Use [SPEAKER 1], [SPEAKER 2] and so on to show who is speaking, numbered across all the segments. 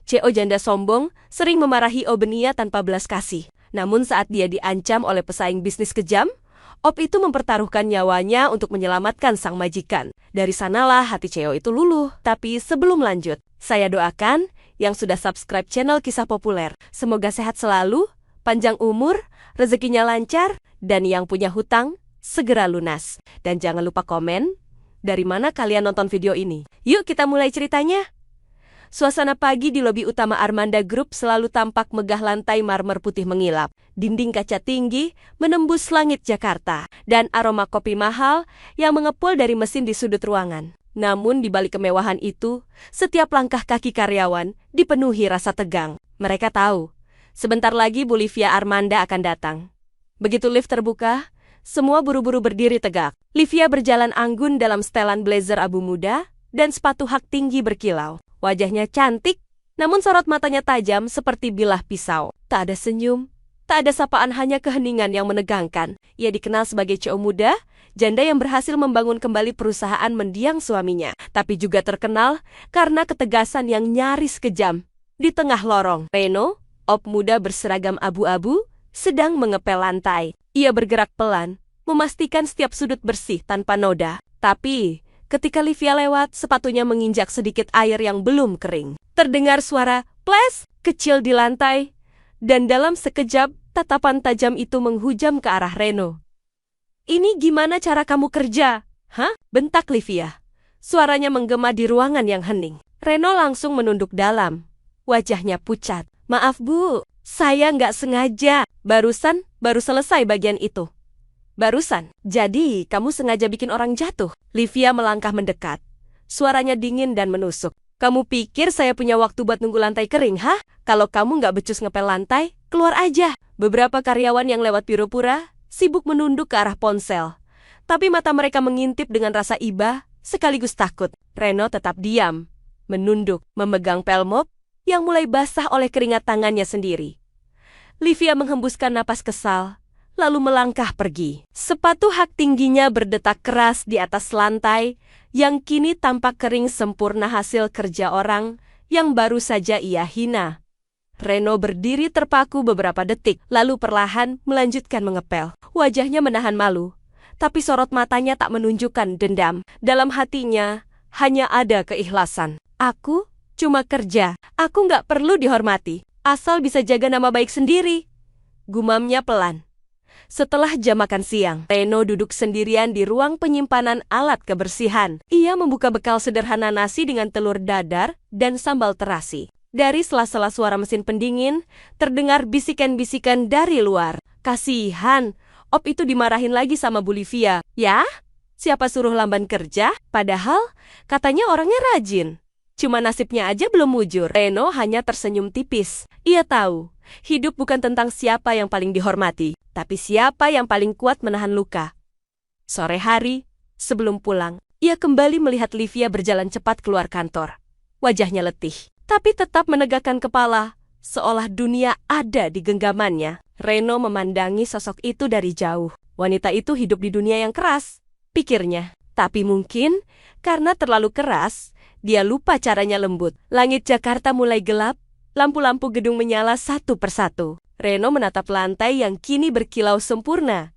[SPEAKER 1] CO janda sombong sering memarahi Obenia tanpa belas kasih. Namun saat dia diancam oleh pesaing bisnis kejam, Ob itu mempertaruhkan nyawanya untuk menyelamatkan sang majikan. Dari sanalah hati CEO itu luluh. Tapi sebelum lanjut, saya doakan yang sudah subscribe channel Kisah Populer. Semoga sehat selalu, panjang umur, rezekinya lancar, dan yang punya hutang segera lunas. Dan jangan lupa komen, dari mana kalian nonton video ini. Yuk kita mulai ceritanya. Suasana pagi di lobi utama Armanda Group selalu tampak megah, lantai marmer putih mengilap, dinding kaca tinggi menembus langit Jakarta, dan aroma kopi mahal yang mengepul dari mesin di sudut ruangan. Namun di balik kemewahan itu, setiap langkah kaki karyawan dipenuhi rasa tegang. Mereka tahu, sebentar lagi Bu Livia Armanda akan datang. Begitu lift terbuka, semua buru-buru berdiri tegak. Livia berjalan anggun dalam setelan blazer abu muda dan sepatu hak tinggi berkilau. Wajahnya cantik, namun sorot matanya tajam seperti bilah pisau. Tak ada senyum, tak ada sapaan, hanya keheningan yang menegangkan. Ia dikenal sebagai CEO muda, janda yang berhasil membangun kembali perusahaan mendiang suaminya. Tapi juga terkenal karena ketegasan yang nyaris kejam. Di tengah lorong, Reno, Ob muda berseragam abu-abu, sedang mengepel lantai. Ia bergerak pelan, memastikan setiap sudut bersih tanpa noda. Tapi ketika Livia lewat, sepatunya menginjak sedikit air yang belum kering. Terdengar suara ples kecil di lantai, dan dalam sekejap, tatapan tajam itu menghujam ke arah Reno. "Ini gimana cara kamu kerja?" "Hah?" bentak Livia. Suaranya menggema di ruangan yang hening. Reno langsung menunduk dalam. Wajahnya pucat. "Maaf Bu, saya nggak sengaja. Baru selesai bagian itu." "Barusan? Jadi, kamu sengaja bikin orang jatuh?" Livia melangkah mendekat. Suaranya dingin dan menusuk. "Kamu pikir saya punya waktu buat nunggu lantai kering, hah? Kalau kamu nggak becus ngepel lantai, keluar aja." Beberapa karyawan yang lewat biro pura sibuk menunduk ke arah ponsel. Tapi mata mereka mengintip dengan rasa iba sekaligus takut. Reno tetap diam, menunduk, memegang pel mop yang mulai basah oleh keringat tangannya sendiri. Livia menghembuskan napas kesal, lalu melangkah pergi. Sepatu hak tingginya berdetak keras di atas lantai yang kini tampak kering sempurna, hasil kerja orang yang baru saja ia hina. Reno berdiri terpaku beberapa detik, lalu perlahan melanjutkan mengepel. Wajahnya menahan malu, tapi sorot matanya tak menunjukkan dendam. Dalam hatinya hanya ada keikhlasan. "Aku cuma kerja, aku nggak perlu dihormati, asal bisa jaga nama baik sendiri," gumamnya pelan. Setelah jam makan siang, Reno duduk sendirian di ruang penyimpanan alat kebersihan. Ia membuka bekal sederhana, nasi dengan telur dadar dan sambal terasi. Dari sela-sela suara mesin pendingin, terdengar bisikan-bisikan dari luar. Kasihan, Ob itu dimarahin lagi sama Bu Livia. "Ya? Siapa suruh lamban kerja? Padahal katanya orangnya rajin. Cuma nasibnya aja belum mujur." Reno hanya tersenyum tipis. Ia tahu, hidup bukan tentang siapa yang paling dihormati, tapi siapa yang paling kuat menahan luka. Sore hari, sebelum pulang, ia kembali melihat Livia berjalan cepat keluar kantor. Wajahnya letih, tapi tetap menegakkan kepala, seolah dunia ada di genggamannya. Reno memandangi sosok itu dari jauh. Wanita itu hidup di dunia yang keras, pikirnya. Tapi mungkin karena terlalu keras, dia lupa caranya lembut. Langit Jakarta mulai gelap, lampu-lampu gedung menyala satu persatu. Reno menatap lantai yang kini berkilau sempurna.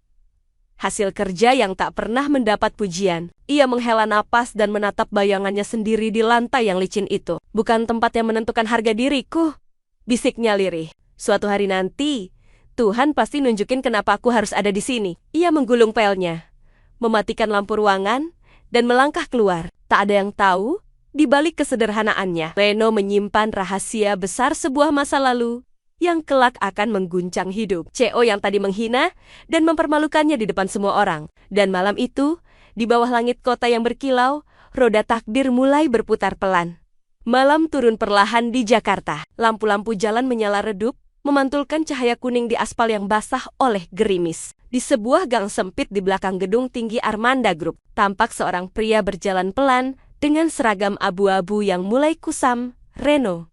[SPEAKER 1] Hasil kerja yang tak pernah mendapat pujian. Ia menghela napas dan menatap bayangannya sendiri di lantai yang licin itu. "Bukan tempat yang menentukan harga diriku," bisiknya lirih. "Suatu hari nanti, Tuhan pasti nunjukin kenapa aku harus ada di sini." Ia menggulung pelnya, mematikan lampu ruangan, dan melangkah keluar. Tak ada yang tahu, di balik kesederhanaannya, Reno menyimpan rahasia besar, sebuah masa lalu yang kelak akan mengguncang hidup. CEO yang tadi menghina dan mempermalukannya di depan semua orang. Dan malam itu, di bawah langit kota yang berkilau, roda takdir mulai berputar pelan. Malam turun perlahan di Jakarta. Lampu-lampu jalan menyala redup, memantulkan cahaya kuning di aspal yang basah oleh gerimis. Di sebuah gang sempit di belakang gedung tinggi Armanda Group, tampak seorang pria berjalan pelan dengan seragam abu-abu yang mulai kusam. Reno.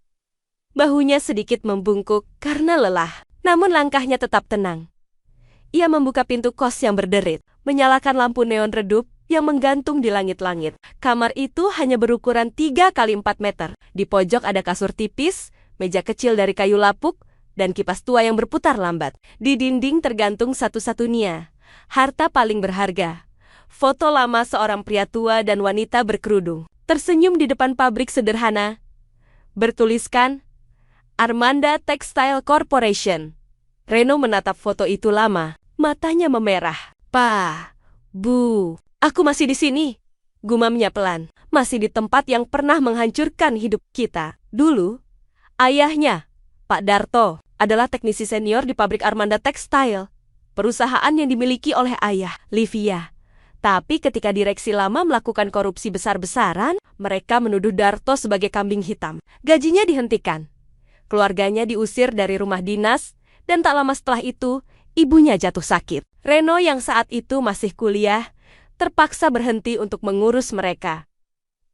[SPEAKER 1] Bahunya sedikit membungkuk karena lelah, namun langkahnya tetap tenang. Ia membuka pintu kos yang berderit, menyalakan lampu neon redup yang menggantung di langit-langit. Kamar itu hanya berukuran 3 kali 4 meter. Di pojok ada kasur tipis, meja kecil dari kayu lapuk, dan kipas tua yang berputar lambat. Di dinding tergantung satu-satunya harta paling berharga. Foto lama seorang pria tua dan wanita berkerudung, tersenyum di depan pabrik sederhana. Bertuliskan, Armanda Textile Corporation. Reno menatap foto itu lama, matanya memerah. "Pa, Bu, aku masih di sini," gumamnya pelan. "Masih di tempat yang pernah menghancurkan hidup kita. Dulu, ayahnya, Pak Darto, adalah teknisi senior di pabrik Armanda Textile, perusahaan yang dimiliki oleh ayah, Livia. Tapi ketika direksi lama melakukan korupsi besar-besaran, mereka menuduh Darto sebagai kambing hitam. Gajinya dihentikan. Keluarganya diusir dari rumah dinas, dan tak lama setelah itu, ibunya jatuh sakit. Reno yang saat itu masih kuliah, terpaksa berhenti untuk mengurus mereka.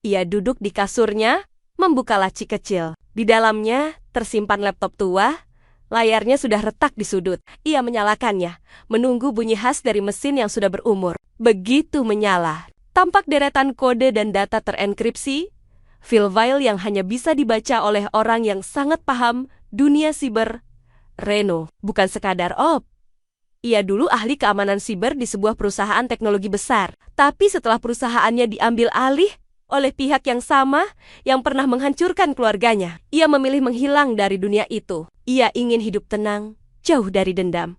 [SPEAKER 1] Ia duduk di kasurnya, membuka laci kecil. Di dalamnya tersimpan laptop tua, layarnya sudah retak di sudut. Ia menyalakannya, menunggu bunyi khas dari mesin yang sudah berumur. Begitu menyala, tampak deretan kode dan data terenkripsi, file yang hanya bisa dibaca oleh orang yang sangat paham dunia siber. Reno bukan sekadar ia dulu ahli keamanan siber di sebuah perusahaan teknologi besar. Tapi setelah perusahaannya diambil alih oleh pihak yang sama yang pernah menghancurkan keluarganya, ia memilih menghilang dari dunia itu. Ia ingin hidup tenang, jauh dari dendam.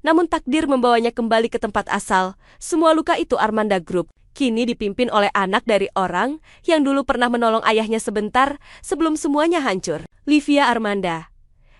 [SPEAKER 1] Namun takdir membawanya kembali ke tempat asal. Semua luka itu Armanda Group, kini dipimpin oleh anak dari orang yang dulu pernah menolong ayahnya sebentar sebelum semuanya hancur. Livia Armanda.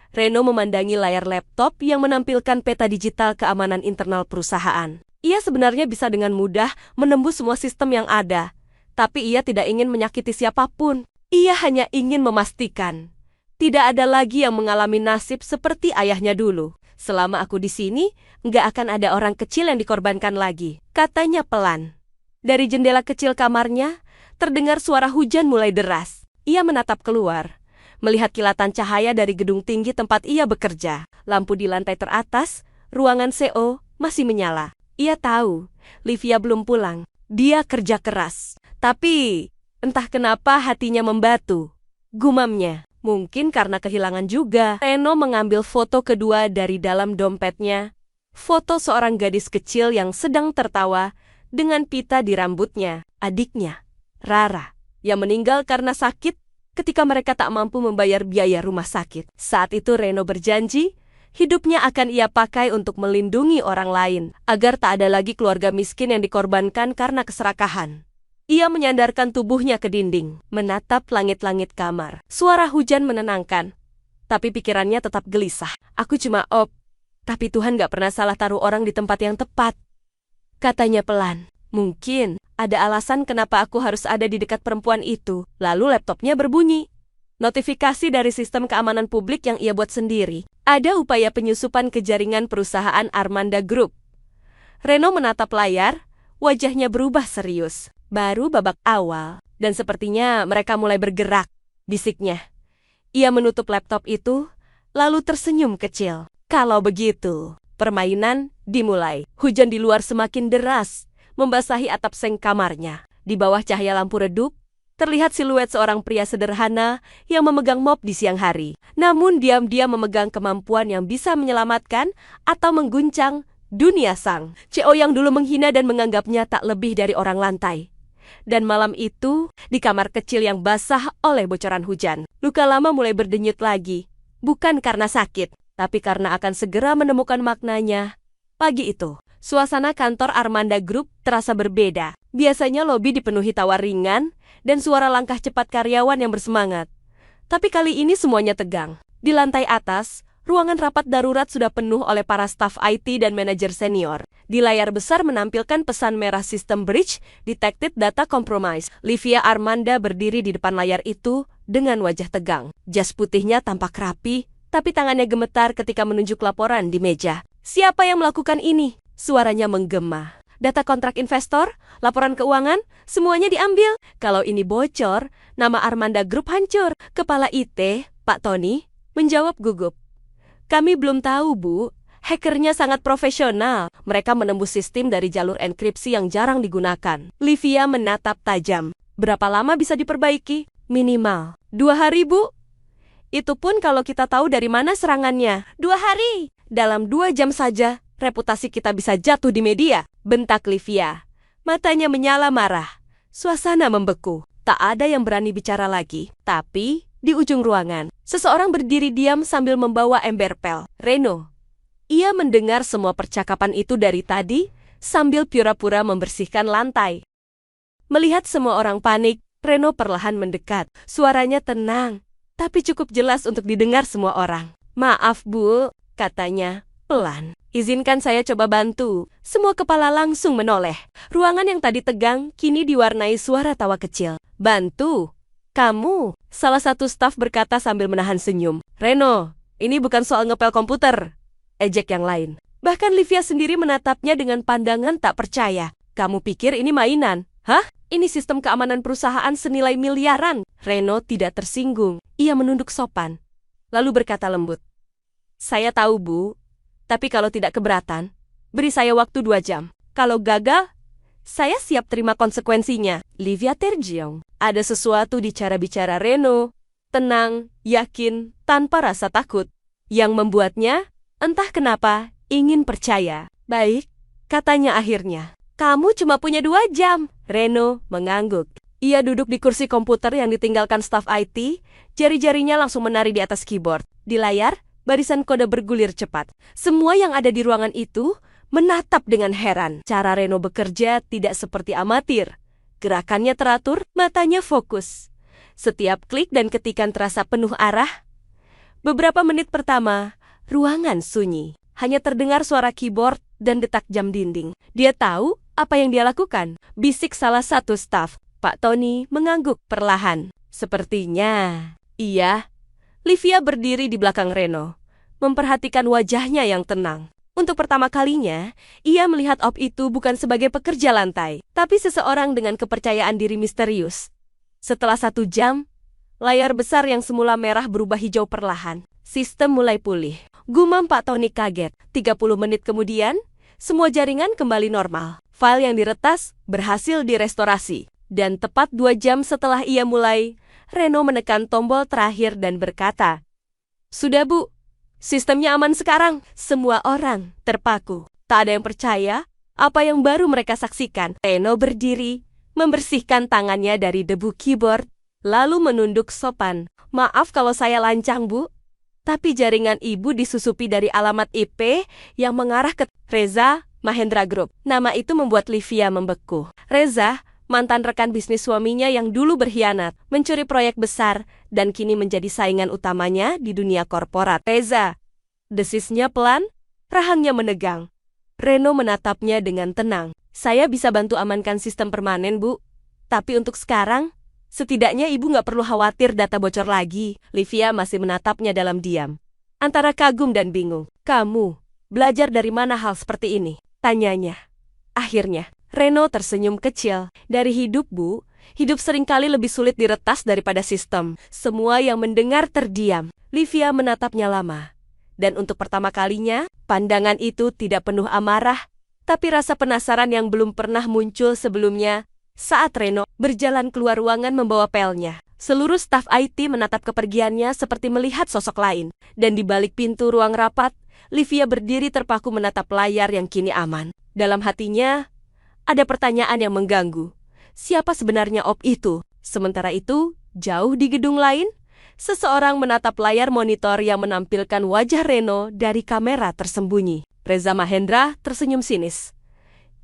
[SPEAKER 1] Reno memandangi layar laptop yang menampilkan peta digital keamanan internal perusahaan. Ia sebenarnya bisa dengan mudah menembus semua sistem yang ada, tapi ia tidak ingin menyakiti siapapun. Ia hanya ingin memastikan tidak ada lagi yang mengalami nasib seperti ayahnya dulu. "Selama aku di sini, nggak akan ada orang kecil yang dikorbankan lagi," katanya pelan. Dari jendela kecil kamarnya, terdengar suara hujan mulai deras. Ia menatap keluar, melihat kilatan cahaya dari gedung tinggi tempat ia bekerja. Lampu di lantai teratas, ruangan CO, masih menyala. Ia tahu, Livia belum pulang. Dia kerja keras. Tapi, entah kenapa hatinya membatu. Gumamnya, mungkin karena kehilangan juga. Reno mengambil foto kedua dari dalam dompetnya. Foto seorang gadis kecil yang sedang tertawa dengan pita di rambutnya. Adiknya, Rara, yang meninggal karena sakit ketika mereka tak mampu membayar biaya rumah sakit. Saat itu Reno berjanji, hidupnya akan ia pakai untuk melindungi orang lain, agar tak ada lagi keluarga miskin yang dikorbankan karena keserakahan. Ia menyandarkan tubuhnya ke dinding, menatap langit-langit kamar. Suara hujan menenangkan, tapi pikirannya tetap gelisah. "Aku cuma tapi Tuhan gak pernah salah taruh orang di tempat yang tepat," katanya pelan. "Mungkin ada alasan kenapa aku harus ada di dekat perempuan itu." Lalu laptopnya berbunyi. Notifikasi dari sistem keamanan publik yang ia buat sendiri. Ada upaya penyusupan ke jaringan perusahaan Armanda Group. Reno menatap layar, wajahnya berubah serius. Baru babak awal, dan sepertinya mereka mulai bergerak, bisiknya. Ia menutup laptop itu, lalu tersenyum kecil. Kalau begitu, permainan dimulai. Hujan di luar semakin deras, membasahi atap seng kamarnya. Di bawah cahaya lampu redup, terlihat siluet seorang pria sederhana yang memegang mop di siang hari. Namun diam-diam memegang kemampuan yang bisa menyelamatkan atau mengguncang dunia sang CO yang dulu menghina dan menganggapnya tak lebih dari orang lantai. Dan malam itu, di kamar kecil yang basah oleh bocoran hujan, luka lama mulai berdenyut lagi. Bukan karena sakit, tapi karena akan segera menemukan maknanya. Pagi itu, suasana kantor Armanda Group terasa berbeda. Biasanya lobi dipenuhi tawa ringan dan suara langkah cepat karyawan yang bersemangat. Tapi kali ini semuanya tegang. Di lantai atas, ruangan rapat darurat sudah penuh oleh para staf IT dan manajer senior. Di layar besar menampilkan pesan merah sistem breach, detected data compromise. Livia Armanda berdiri di depan layar itu dengan wajah tegang. Jas putihnya tampak rapi, tapi tangannya gemetar ketika menunjuk laporan di meja. "Siapa yang melakukan ini?" Suaranya menggema. "Data kontrak investor, laporan keuangan, semuanya diambil. Kalau ini bocor, nama Armanda Group hancur." Kepala IT, Pak Tony, menjawab gugup. "Kami belum tahu, Bu. Hackernya sangat profesional. Mereka menembus sistem dari jalur enkripsi yang jarang digunakan." Livia menatap tajam. "Berapa lama bisa diperbaiki?" "Minimal 2 hari, Bu." Itu pun kalau kita tahu dari mana serangannya. 2 hari. Dalam 2 jam saja, reputasi kita bisa jatuh di media. Bentak Livia. Matanya menyala marah. Suasana membeku. Tak ada yang berani bicara lagi. Tapi, di ujung ruangan, seseorang berdiri diam sambil membawa ember pel. Reno. Ia mendengar semua percakapan itu dari tadi, sambil pura-pura membersihkan lantai. Melihat semua orang panik, Reno perlahan mendekat. Suaranya tenang, tapi cukup jelas untuk didengar semua orang. "Maaf, Bu," katanya, pelan. "Izinkan saya coba bantu." Semua kepala langsung menoleh. Ruangan yang tadi tegang, kini diwarnai suara tawa kecil. "Bantu? Kamu?" Salah satu staf berkata sambil menahan senyum. "Reno, ini bukan soal ngepel komputer," ejek yang lain. Bahkan Livia sendiri menatapnya dengan pandangan tak percaya. "Kamu pikir ini mainan? Hah? Ini sistem keamanan perusahaan senilai miliaran." Reno tidak tersinggung. Ia menunduk sopan. Lalu berkata lembut, "Saya tahu, Bu. Tapi kalau tidak keberatan, beri saya waktu 2 jam. Kalau gagal, saya siap terima konsekuensinya." Livia terjiong. Ada sesuatu di cara bicara Reno, tenang, yakin, tanpa rasa takut, yang membuatnya, entah kenapa, ingin percaya. "Baik," katanya akhirnya. "Kamu cuma punya 2 jam. Reno mengangguk. Ia duduk di kursi komputer yang ditinggalkan staf IT, jari-jarinya langsung menari di atas keyboard. Di layar, barisan kode bergulir cepat. Semua yang ada di ruangan itu menatap dengan heran. Cara Reno bekerja tidak seperti amatir. Gerakannya teratur, matanya fokus. Setiap klik dan ketikan terasa penuh arah. Beberapa menit pertama, ruangan sunyi. Hanya terdengar suara keyboard dan detak jam dinding. Dia tahu apa yang dia lakukan. Bisik salah satu staf. Pak Tony mengangguk perlahan. "Sepertinya." "Iya." Livia berdiri di belakang Reno, memperhatikan wajahnya yang tenang. Untuk pertama kalinya, ia melihat Op itu bukan sebagai pekerja lantai, tapi seseorang dengan kepercayaan diri misterius. Setelah 1 jam, layar besar yang semula merah berubah hijau perlahan. Sistem mulai pulih. Gumam Pak Tony kaget. 30 menit kemudian, semua jaringan kembali normal. File yang diretas berhasil direstorasi. Dan tepat 2 jam setelah ia mulai, Reno menekan tombol terakhir dan berkata, "Sudah, Bu. Sistemnya aman sekarang." Semua orang terpaku. Tak ada yang percaya apa yang baru mereka saksikan. Reno berdiri, membersihkan tangannya dari debu keyboard, lalu menunduk sopan. "Maaf kalau saya lancang, Bu. Tapi jaringan Ibu disusupi dari alamat IP yang mengarah ke Reza Mahendra Group." Nama itu membuat Livia membeku. Reza, mantan rekan bisnis suaminya yang dulu berkhianat, mencuri proyek besar, dan kini menjadi saingan utamanya di dunia korporat. "Reza." Desisnya pelan, rahangnya menegang. Reno menatapnya dengan tenang. "Saya bisa bantu amankan sistem permanen, Bu. Tapi untuk sekarang, setidaknya Ibu nggak perlu khawatir data bocor lagi." Livia masih menatapnya dalam diam, antara kagum dan bingung. "Kamu belajar dari mana hal seperti ini?" tanyanya. Akhirnya, Reno tersenyum kecil. "Dari hidup, Bu. Hidup seringkali lebih sulit diretas daripada sistem." Semua yang mendengar terdiam. Livia menatapnya lama. Dan untuk pertama kalinya, pandangan itu tidak penuh amarah, tapi rasa penasaran yang belum pernah muncul sebelumnya saat Reno berjalan keluar ruangan membawa pelnya. Seluruh staf IT menatap kepergiannya seperti melihat sosok lain. Dan di balik pintu ruang rapat, Livia berdiri terpaku menatap layar yang kini aman. Dalam hatinya, ada pertanyaan yang mengganggu. Siapa sebenarnya Op itu? Sementara itu, jauh di gedung lain, seseorang menatap layar monitor yang menampilkan wajah Reno dari kamera tersembunyi. Reza Mahendra tersenyum sinis.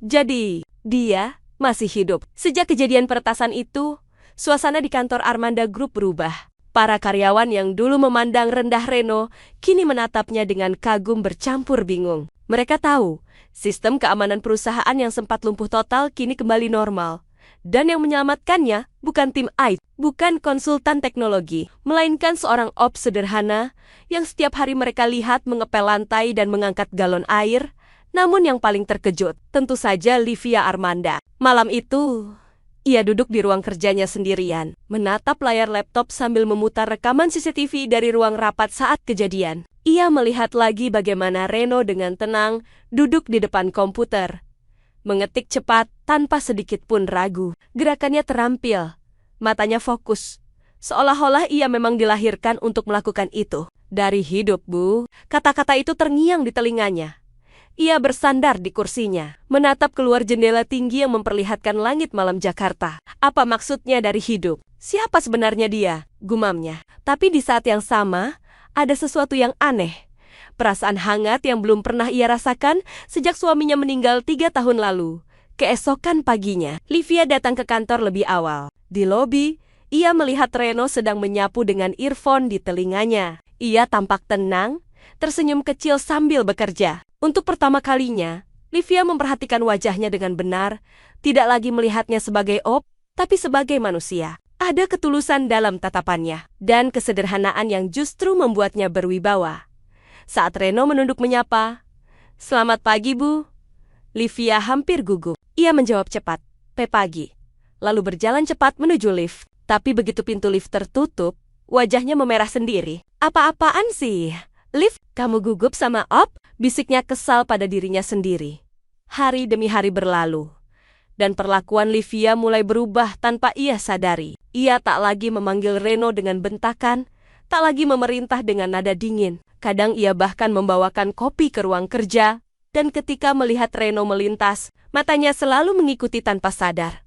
[SPEAKER 1] Jadi, dia masih hidup. Sejak kejadian peretasan itu, suasana di kantor Armanda Group berubah. Para karyawan yang dulu memandang rendah Reno, kini menatapnya dengan kagum bercampur bingung. Mereka tahu, sistem keamanan perusahaan yang sempat lumpuh total kini kembali normal. Dan yang menyelamatkannya bukan tim IT, bukan konsultan teknologi, melainkan seorang ops sederhana yang setiap hari mereka lihat mengepel lantai dan mengangkat galon air. Namun yang paling terkejut, tentu saja Livia Armanda. Malam itu, ia duduk di ruang kerjanya sendirian, menatap layar laptop sambil memutar rekaman CCTV dari ruang rapat saat kejadian. Ia melihat lagi bagaimana Reno dengan tenang duduk di depan komputer, mengetik cepat tanpa sedikit pun ragu. Gerakannya terampil, matanya fokus. Seolah-olah ia memang dilahirkan untuk melakukan itu. Dari hidup, Bu. Kata-kata itu terngiang di telinganya. Ia bersandar di kursinya, menatap keluar jendela tinggi yang memperlihatkan langit malam Jakarta. Apa maksudnya dari hidup? Siapa sebenarnya dia? Gumamnya. Tapi di saat yang sama, ada sesuatu yang aneh. Perasaan hangat yang belum pernah ia rasakan sejak suaminya meninggal 3 tahun lalu. Keesokan paginya, Livia datang ke kantor lebih awal. Di lobi, ia melihat Reno sedang menyapu dengan earphone di telinganya. Ia tampak tenang, tersenyum kecil sambil bekerja. Untuk pertama kalinya, Livia memperhatikan wajahnya dengan benar, tidak lagi melihatnya sebagai tapi sebagai manusia. Ada ketulusan dalam tatapannya, dan kesederhanaan yang justru membuatnya berwibawa. Saat Reno menunduk menyapa, "Selamat pagi, Bu." Livia hampir gugup. Ia menjawab cepat, Pagi." Lalu berjalan cepat menuju lift. Tapi begitu pintu lift tertutup, wajahnya memerah sendiri. "Apa-apaan sih? Liv, kamu gugup sama bisiknya kesal pada dirinya sendiri. Hari demi hari berlalu, dan perlakuan Livia mulai berubah tanpa ia sadari. Ia tak lagi memanggil Reno dengan bentakan, tak lagi memerintah dengan nada dingin. Kadang ia bahkan membawakan kopi ke ruang kerja, dan ketika melihat Reno melintas, matanya selalu mengikuti tanpa sadar.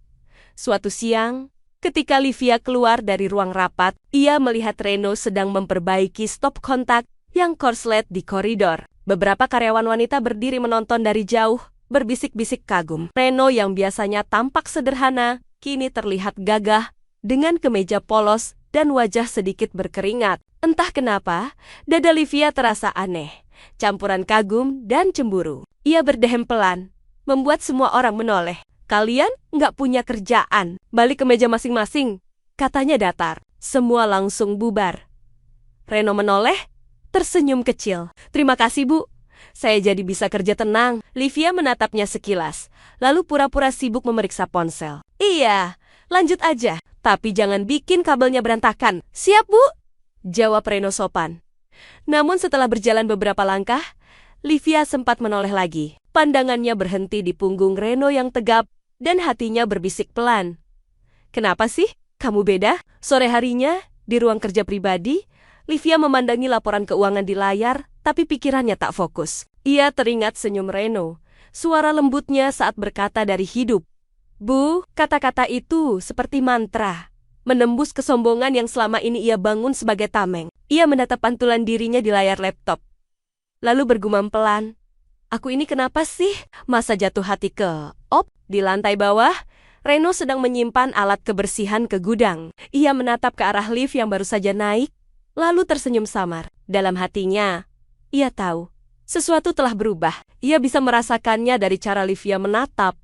[SPEAKER 1] Suatu siang, ketika Livia keluar dari ruang rapat, ia melihat Reno sedang memperbaiki stop kontak yang korslet di koridor. Beberapa karyawan wanita berdiri menonton dari jauh, berbisik-bisik kagum. Reno yang biasanya tampak sederhana, kini terlihat gagah, dengan kemeja polos dan wajah sedikit berkeringat. Entah kenapa, dada Livia terasa aneh, campuran kagum dan cemburu. Ia berdehem pelan, membuat semua orang menoleh. "Kalian nggak punya kerjaan, balik ke meja masing-masing," katanya datar. Semua langsung bubar. Reno menoleh, tersenyum kecil. "Terima kasih, Bu. Saya jadi bisa kerja tenang." Livia menatapnya sekilas, lalu pura-pura sibuk memeriksa ponsel. "Iya, lanjut aja. Tapi jangan bikin kabelnya berantakan." "Siap, Bu," jawab Reno sopan. Namun setelah berjalan beberapa langkah, Livia sempat menoleh lagi. Pandangannya berhenti di punggung Reno yang tegap, dan hatinya berbisik pelan. "Kenapa sih? Kamu beda?" Sore harinya, di ruang kerja pribadi, Livia memandangi laporan keuangan di layar, tapi pikirannya tak fokus. Ia teringat senyum Reno, suara lembutnya saat berkata dari hidup. "Bu," kata-kata itu seperti mantra, menembus kesombongan yang selama ini ia bangun sebagai tameng. Ia menatap pantulan dirinya di layar laptop. Lalu bergumam pelan, "Aku ini kenapa sih? Masa jatuh hati ke Di lantai bawah, Reno sedang menyimpan alat kebersihan ke gudang. Ia menatap ke arah lift yang baru saja naik, lalu tersenyum samar. Dalam hatinya, ia tahu, sesuatu telah berubah. Ia bisa merasakannya dari cara Livia menatap,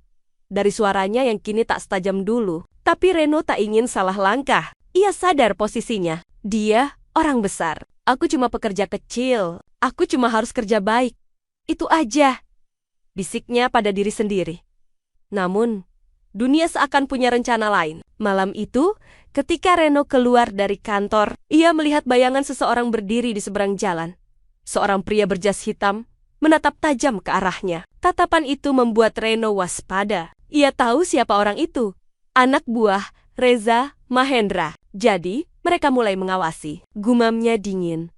[SPEAKER 1] dari suaranya yang kini tak setajam dulu. Tapi Reno tak ingin salah langkah. Ia sadar posisinya. Dia orang besar. "Aku cuma pekerja kecil. Aku cuma harus kerja baik. Itu aja," bisiknya pada diri sendiri. Namun, dunia seakan punya rencana lain. Malam itu, ketika Reno keluar dari kantor, ia melihat bayangan seseorang berdiri di seberang jalan. Seorang pria berjas hitam menatap tajam ke arahnya. Tatapan itu membuat Reno waspada. Ia tahu siapa orang itu. Anak buah Reza Mahendra. Jadi, mereka mulai mengawasi. Gumamnya dingin.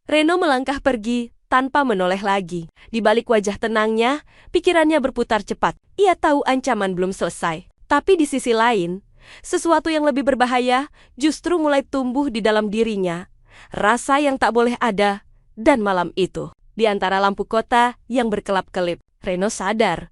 [SPEAKER 1] Reno melangkah pergi tanpa menoleh lagi. Di balik wajah tenangnya, pikirannya berputar cepat. Ia tahu ancaman belum selesai. Tapi di sisi lain, sesuatu yang lebih berbahaya justru mulai tumbuh di dalam dirinya. Rasa yang tak boleh ada. Dan malam itu, di antara lampu kota yang berkelap-kelip, Reno sadar.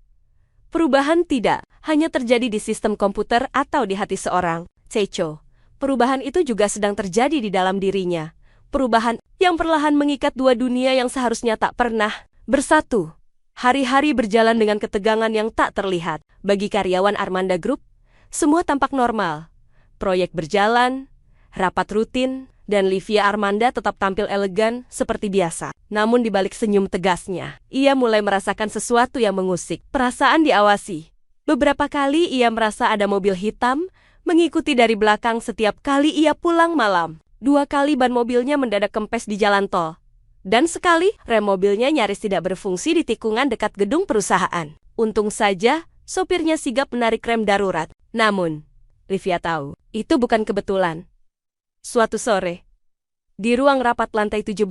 [SPEAKER 1] Perubahan tidak hanya terjadi di sistem komputer atau di hati seorang. Cecho. Perubahan itu juga sedang terjadi di dalam dirinya. Perubahan yang perlahan mengikat dua dunia yang seharusnya tak pernah bersatu. Hari-hari berjalan dengan ketegangan yang tak terlihat. Bagi karyawan Armanda Group, semua tampak normal. Proyek berjalan, rapat rutin, dan Livia Armanda tetap tampil elegan seperti biasa. Namun di balik senyum tegasnya, ia mulai merasakan sesuatu yang mengusik. Perasaan diawasi. Beberapa kali ia merasa ada mobil hitam mengikuti dari belakang setiap kali ia pulang malam. 2 kali ban mobilnya mendadak kempes di jalan tol. Dan sekali, rem mobilnya nyaris tidak berfungsi di tikungan dekat gedung perusahaan. Untung saja, sopirnya sigap menarik rem darurat. Namun, Livia tahu, itu bukan kebetulan. Suatu sore, di ruang rapat lantai 17,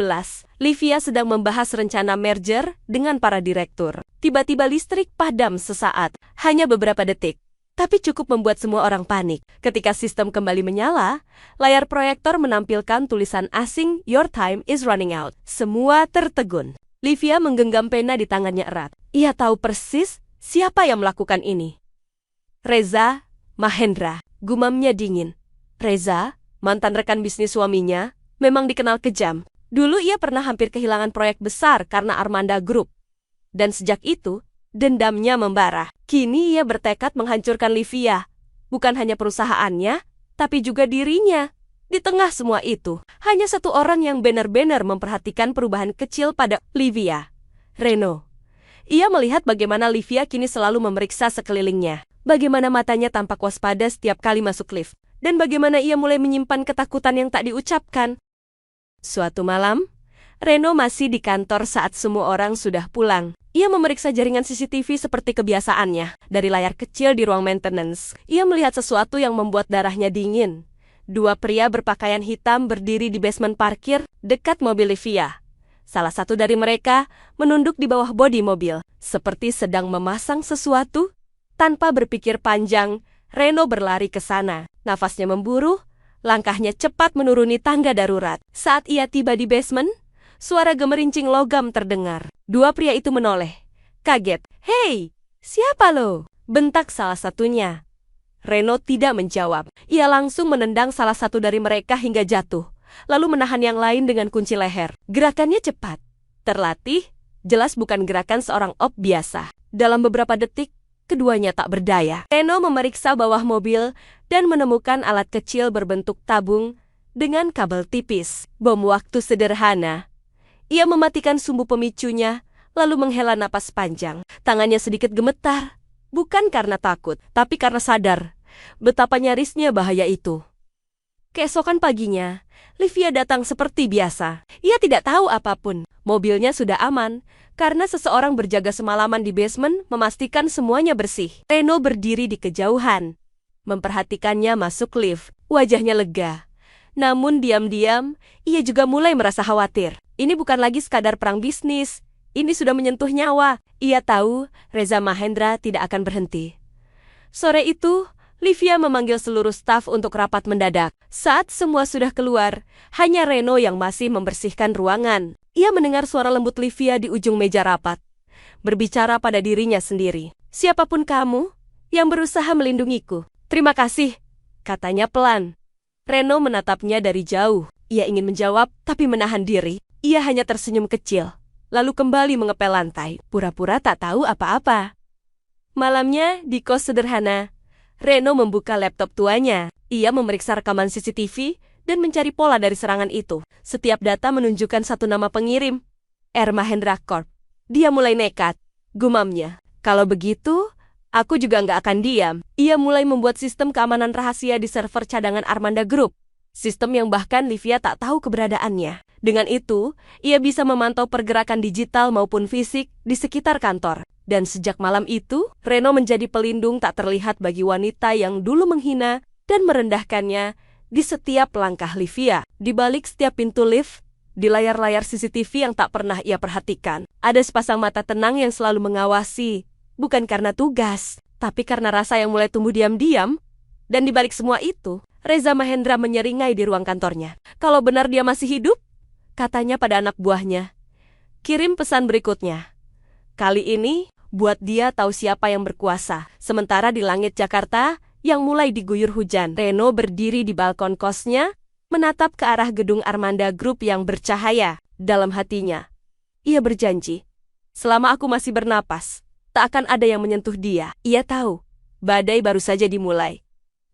[SPEAKER 1] Livia sedang membahas rencana merger dengan para direktur. Tiba-tiba listrik padam sesaat, hanya beberapa detik. Tapi cukup membuat semua orang panik. Ketika sistem kembali menyala, layar proyektor menampilkan tulisan asing, "Your time is running out." Semua tertegun. Livia menggenggam pena di tangannya erat. Ia tahu persis siapa yang melakukan ini. Reza Mahendra, gumamnya dingin. Reza, mantan rekan bisnis suaminya, memang dikenal kejam. Dulu ia pernah hampir kehilangan proyek besar karena Armanda Group. Dan sejak itu, dendamnya membara. Kini ia bertekad menghancurkan Livia. Bukan hanya perusahaannya, tapi juga dirinya. Di tengah semua itu, hanya satu orang yang benar-benar memperhatikan perubahan kecil pada Livia. Reno. Ia melihat bagaimana Livia kini selalu memeriksa sekelilingnya. Bagaimana matanya tampak waspada setiap kali masuk lift. Dan bagaimana ia mulai menyimpan ketakutan yang tak diucapkan. Suatu malam, Reno masih di kantor saat semua orang sudah pulang. Ia memeriksa jaringan CCTV seperti kebiasaannya. Dari layar kecil di ruang maintenance, ia melihat sesuatu yang membuat darahnya dingin. Dua pria berpakaian hitam berdiri di basement parkir dekat mobil Livia. Salah satu dari mereka menunduk di bawah bodi mobil, seperti sedang memasang sesuatu. Tanpa berpikir panjang, Reno berlari ke sana. Nafasnya memburu, langkahnya cepat menuruni tangga darurat. Saat ia tiba di basement, suara gemerincing logam terdengar. Dua pria itu menoleh. Kaget. "Hei, siapa lo?" bentak salah satunya. Reno tidak menjawab. Ia langsung menendang salah satu dari mereka hingga jatuh, lalu menahan yang lain dengan kunci leher. Gerakannya cepat, terlatih, jelas bukan gerakan seorang op biasa. Dalam beberapa detik, keduanya tak berdaya. Reno memeriksa bawah mobil dan menemukan alat kecil berbentuk tabung dengan kabel tipis. Bom waktu sederhana. Ia mematikan sumbu pemicunya, lalu menghela napas panjang. Tangannya sedikit gemetar, bukan karena takut, tapi karena sadar betapa nyarisnya bahaya itu. Keesokan paginya, Livia datang seperti biasa. Ia tidak tahu apapun. Mobilnya sudah aman, karena seseorang berjaga semalaman di basement memastikan semuanya bersih. Reno berdiri di kejauhan, memperhatikannya masuk lift. Wajahnya lega. Namun diam-diam, ia juga mulai merasa khawatir. Ini bukan lagi sekadar perang bisnis. Ini sudah menyentuh nyawa. Ia tahu Reza Mahendra tidak akan berhenti. Sore itu, Livia memanggil seluruh staf untuk rapat mendadak. Saat semua sudah keluar, hanya Reno yang masih membersihkan ruangan. Ia mendengar suara lembut Livia di ujung meja rapat, berbicara pada dirinya sendiri. "Siapapun kamu yang berusaha melindungiku, terima kasih," katanya pelan. Reno menatapnya dari jauh. Ia ingin menjawab, tapi menahan diri. Ia hanya tersenyum kecil, lalu kembali mengepel lantai, pura-pura tak tahu apa-apa. Malamnya, di kos sederhana, Reno membuka laptop tuanya. Ia memeriksa rekaman CCTV dan mencari pola dari serangan itu. Setiap data menunjukkan satu nama pengirim, R. Mahendra Corp. Dia mulai nekat, gumamnya. "Kalau begitu, aku juga nggak akan diam." Ia mulai membuat sistem keamanan rahasia di server cadangan Armanda Group. Sistem yang bahkan Livia tak tahu keberadaannya. Dengan itu, ia bisa memantau pergerakan digital maupun fisik di sekitar kantor. Dan sejak malam itu, Reno menjadi pelindung tak terlihat bagi wanita yang dulu menghina dan merendahkannya di setiap langkah Livia. Di balik setiap pintu lift, di layar-layar CCTV yang tak pernah ia perhatikan, ada sepasang mata tenang yang selalu mengawasi. Bukan karena tugas, tapi karena rasa yang mulai tumbuh diam-diam. Dan di balik semua itu, Reza Mahendra menyeringai di ruang kantornya. "Kalau benar dia masih hidup," katanya pada anak buahnya, "kirim pesan berikutnya. Kali ini, buat dia tahu siapa yang berkuasa." Sementara di langit Jakarta yang mulai diguyur hujan, Reno berdiri di balkon kosnya, menatap ke arah gedung Armanda Group yang bercahaya. Dalam hatinya, ia berjanji, selama aku masih bernapas, tak akan ada yang menyentuh dia. Ia tahu, badai baru saja dimulai.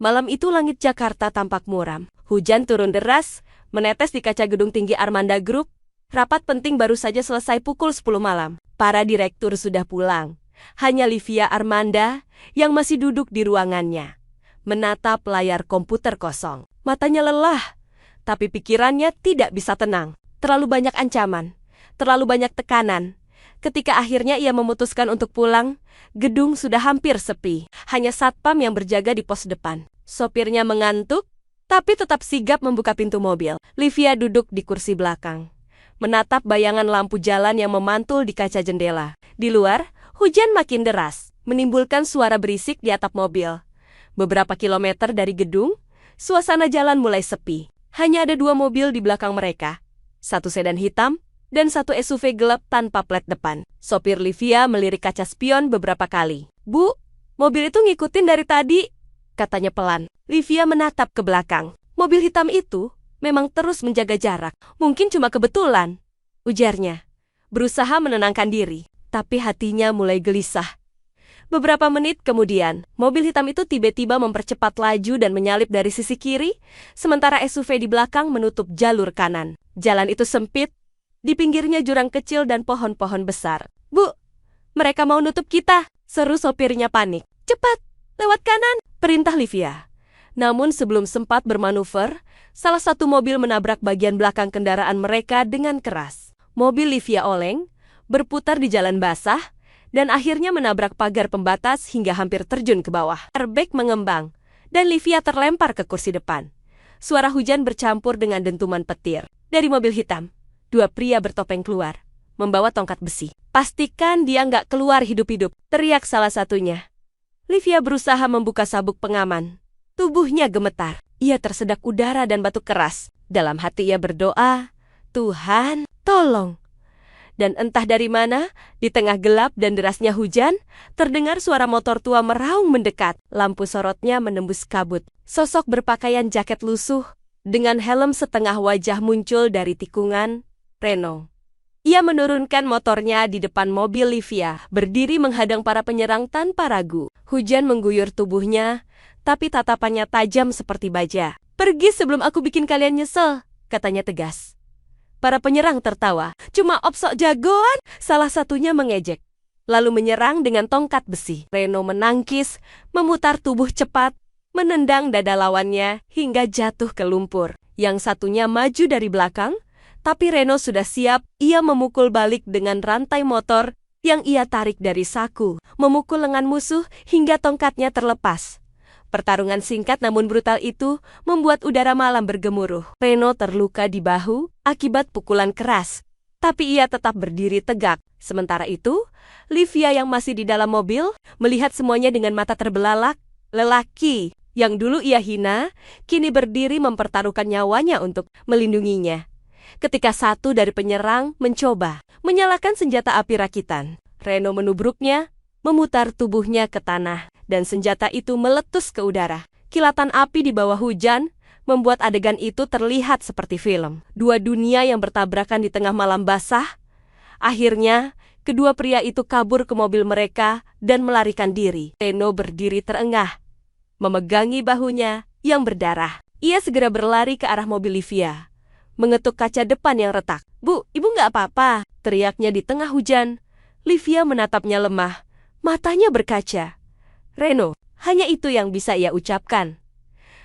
[SPEAKER 1] Malam itu langit Jakarta tampak muram. Hujan turun deras, menetes di kaca gedung tinggi Armanda Group. Rapat penting baru saja selesai pukul 10 malam. Para direktur sudah pulang. Hanya Livia Armanda yang masih duduk di ruangannya, menatap layar komputer kosong. Matanya lelah, tapi pikirannya tidak bisa tenang. Terlalu banyak ancaman, terlalu banyak tekanan. Ketika akhirnya ia memutuskan untuk pulang, gedung sudah hampir sepi. Hanya satpam yang berjaga di pos depan. Sopirnya mengantuk, tapi tetap sigap membuka pintu mobil. Livia duduk di kursi belakang, menatap bayangan lampu jalan yang memantul di kaca jendela. Di luar, hujan makin deras, menimbulkan suara berisik di atap mobil. Beberapa kilometer dari gedung, suasana jalan mulai sepi. Hanya ada 2 mobil di belakang mereka. Satu sedan hitam, dan satu SUV gelap tanpa plat depan. Sopir Livia melirik kaca spion beberapa kali. "Bu, mobil itu ngikutin dari tadi," katanya pelan. Livia menatap ke belakang. Mobil hitam itu memang terus menjaga jarak. "Mungkin cuma kebetulan," ujarnya, berusaha menenangkan diri. Tapi hatinya mulai gelisah. Beberapa menit kemudian, mobil hitam itu tiba-tiba mempercepat laju dan menyalip dari sisi kiri, sementara SUV di belakang menutup jalur kanan. Jalan itu sempit, di pinggirnya jurang kecil dan pohon-pohon besar. "Bu, mereka mau nutup kita," seru sopirnya panik. "Cepat, lewat kanan," perintah Livia. Namun sebelum sempat bermanuver, salah satu mobil menabrak bagian belakang kendaraan mereka dengan keras. Mobil Livia oleng, berputar di jalan basah, dan akhirnya menabrak pagar pembatas hingga hampir terjun ke bawah. Airbag mengembang, dan Livia terlempar ke kursi depan. Suara hujan bercampur dengan dentuman petir. Dari mobil hitam, 2 pria bertopeng keluar, membawa tongkat besi. "Pastikan dia nggak keluar hidup-hidup," teriak salah satunya. Livia berusaha membuka sabuk pengaman. Tubuhnya gemetar. Ia tersedak udara dan batuk keras. Dalam hati ia berdoa, "Tuhan, tolong." Dan entah dari mana, di tengah gelap dan derasnya hujan, terdengar suara motor tua meraung mendekat. Lampu sorotnya menembus kabut. Sosok berpakaian jaket lusuh, dengan helm setengah wajah muncul dari tikungan. Reno. Ia menurunkan motornya di depan mobil Livia, berdiri menghadang para penyerang tanpa ragu. Hujan mengguyur tubuhnya, tapi tatapannya tajam seperti baja. "Pergi sebelum aku bikin kalian nyesel," katanya tegas. Para penyerang tertawa. "Cuma opsok jagoan," salah satunya mengejek. Lalu menyerang dengan tongkat besi. Reno menangkis, memutar tubuh cepat, menendang dada lawannya hingga jatuh ke lumpur. Yang satunya maju dari belakang, tapi Reno sudah siap. Ia memukul balik dengan rantai motor yang ia tarik dari saku, memukul lengan musuh hingga tongkatnya terlepas. Pertarungan singkat namun brutal itu membuat udara malam bergemuruh. Reno terluka di bahu akibat pukulan keras, tapi ia tetap berdiri tegak. Sementara itu, Livia yang masih di dalam mobil melihat semuanya dengan mata terbelalak. Lelaki yang dulu ia hina, kini berdiri mempertaruhkan nyawanya untuk melindunginya. Ketika satu dari penyerang mencoba menyalakan senjata api rakitan, Reno menubruknya, memutar tubuhnya ke tanah, dan senjata itu meletus ke udara. Kilatan api di bawah hujan membuat adegan itu terlihat seperti film. 2 dunia yang bertabrakan di tengah malam basah. Akhirnya, kedua pria itu kabur ke mobil mereka dan melarikan diri. Reno berdiri terengah, memegangi bahunya yang berdarah. Ia segera berlari ke arah mobil Livia, mengetuk kaca depan yang retak. "Bu, ibu nggak apa-apa," teriaknya di tengah hujan. Livia menatapnya lemah, matanya berkaca. "Reno," hanya itu yang bisa ia ucapkan.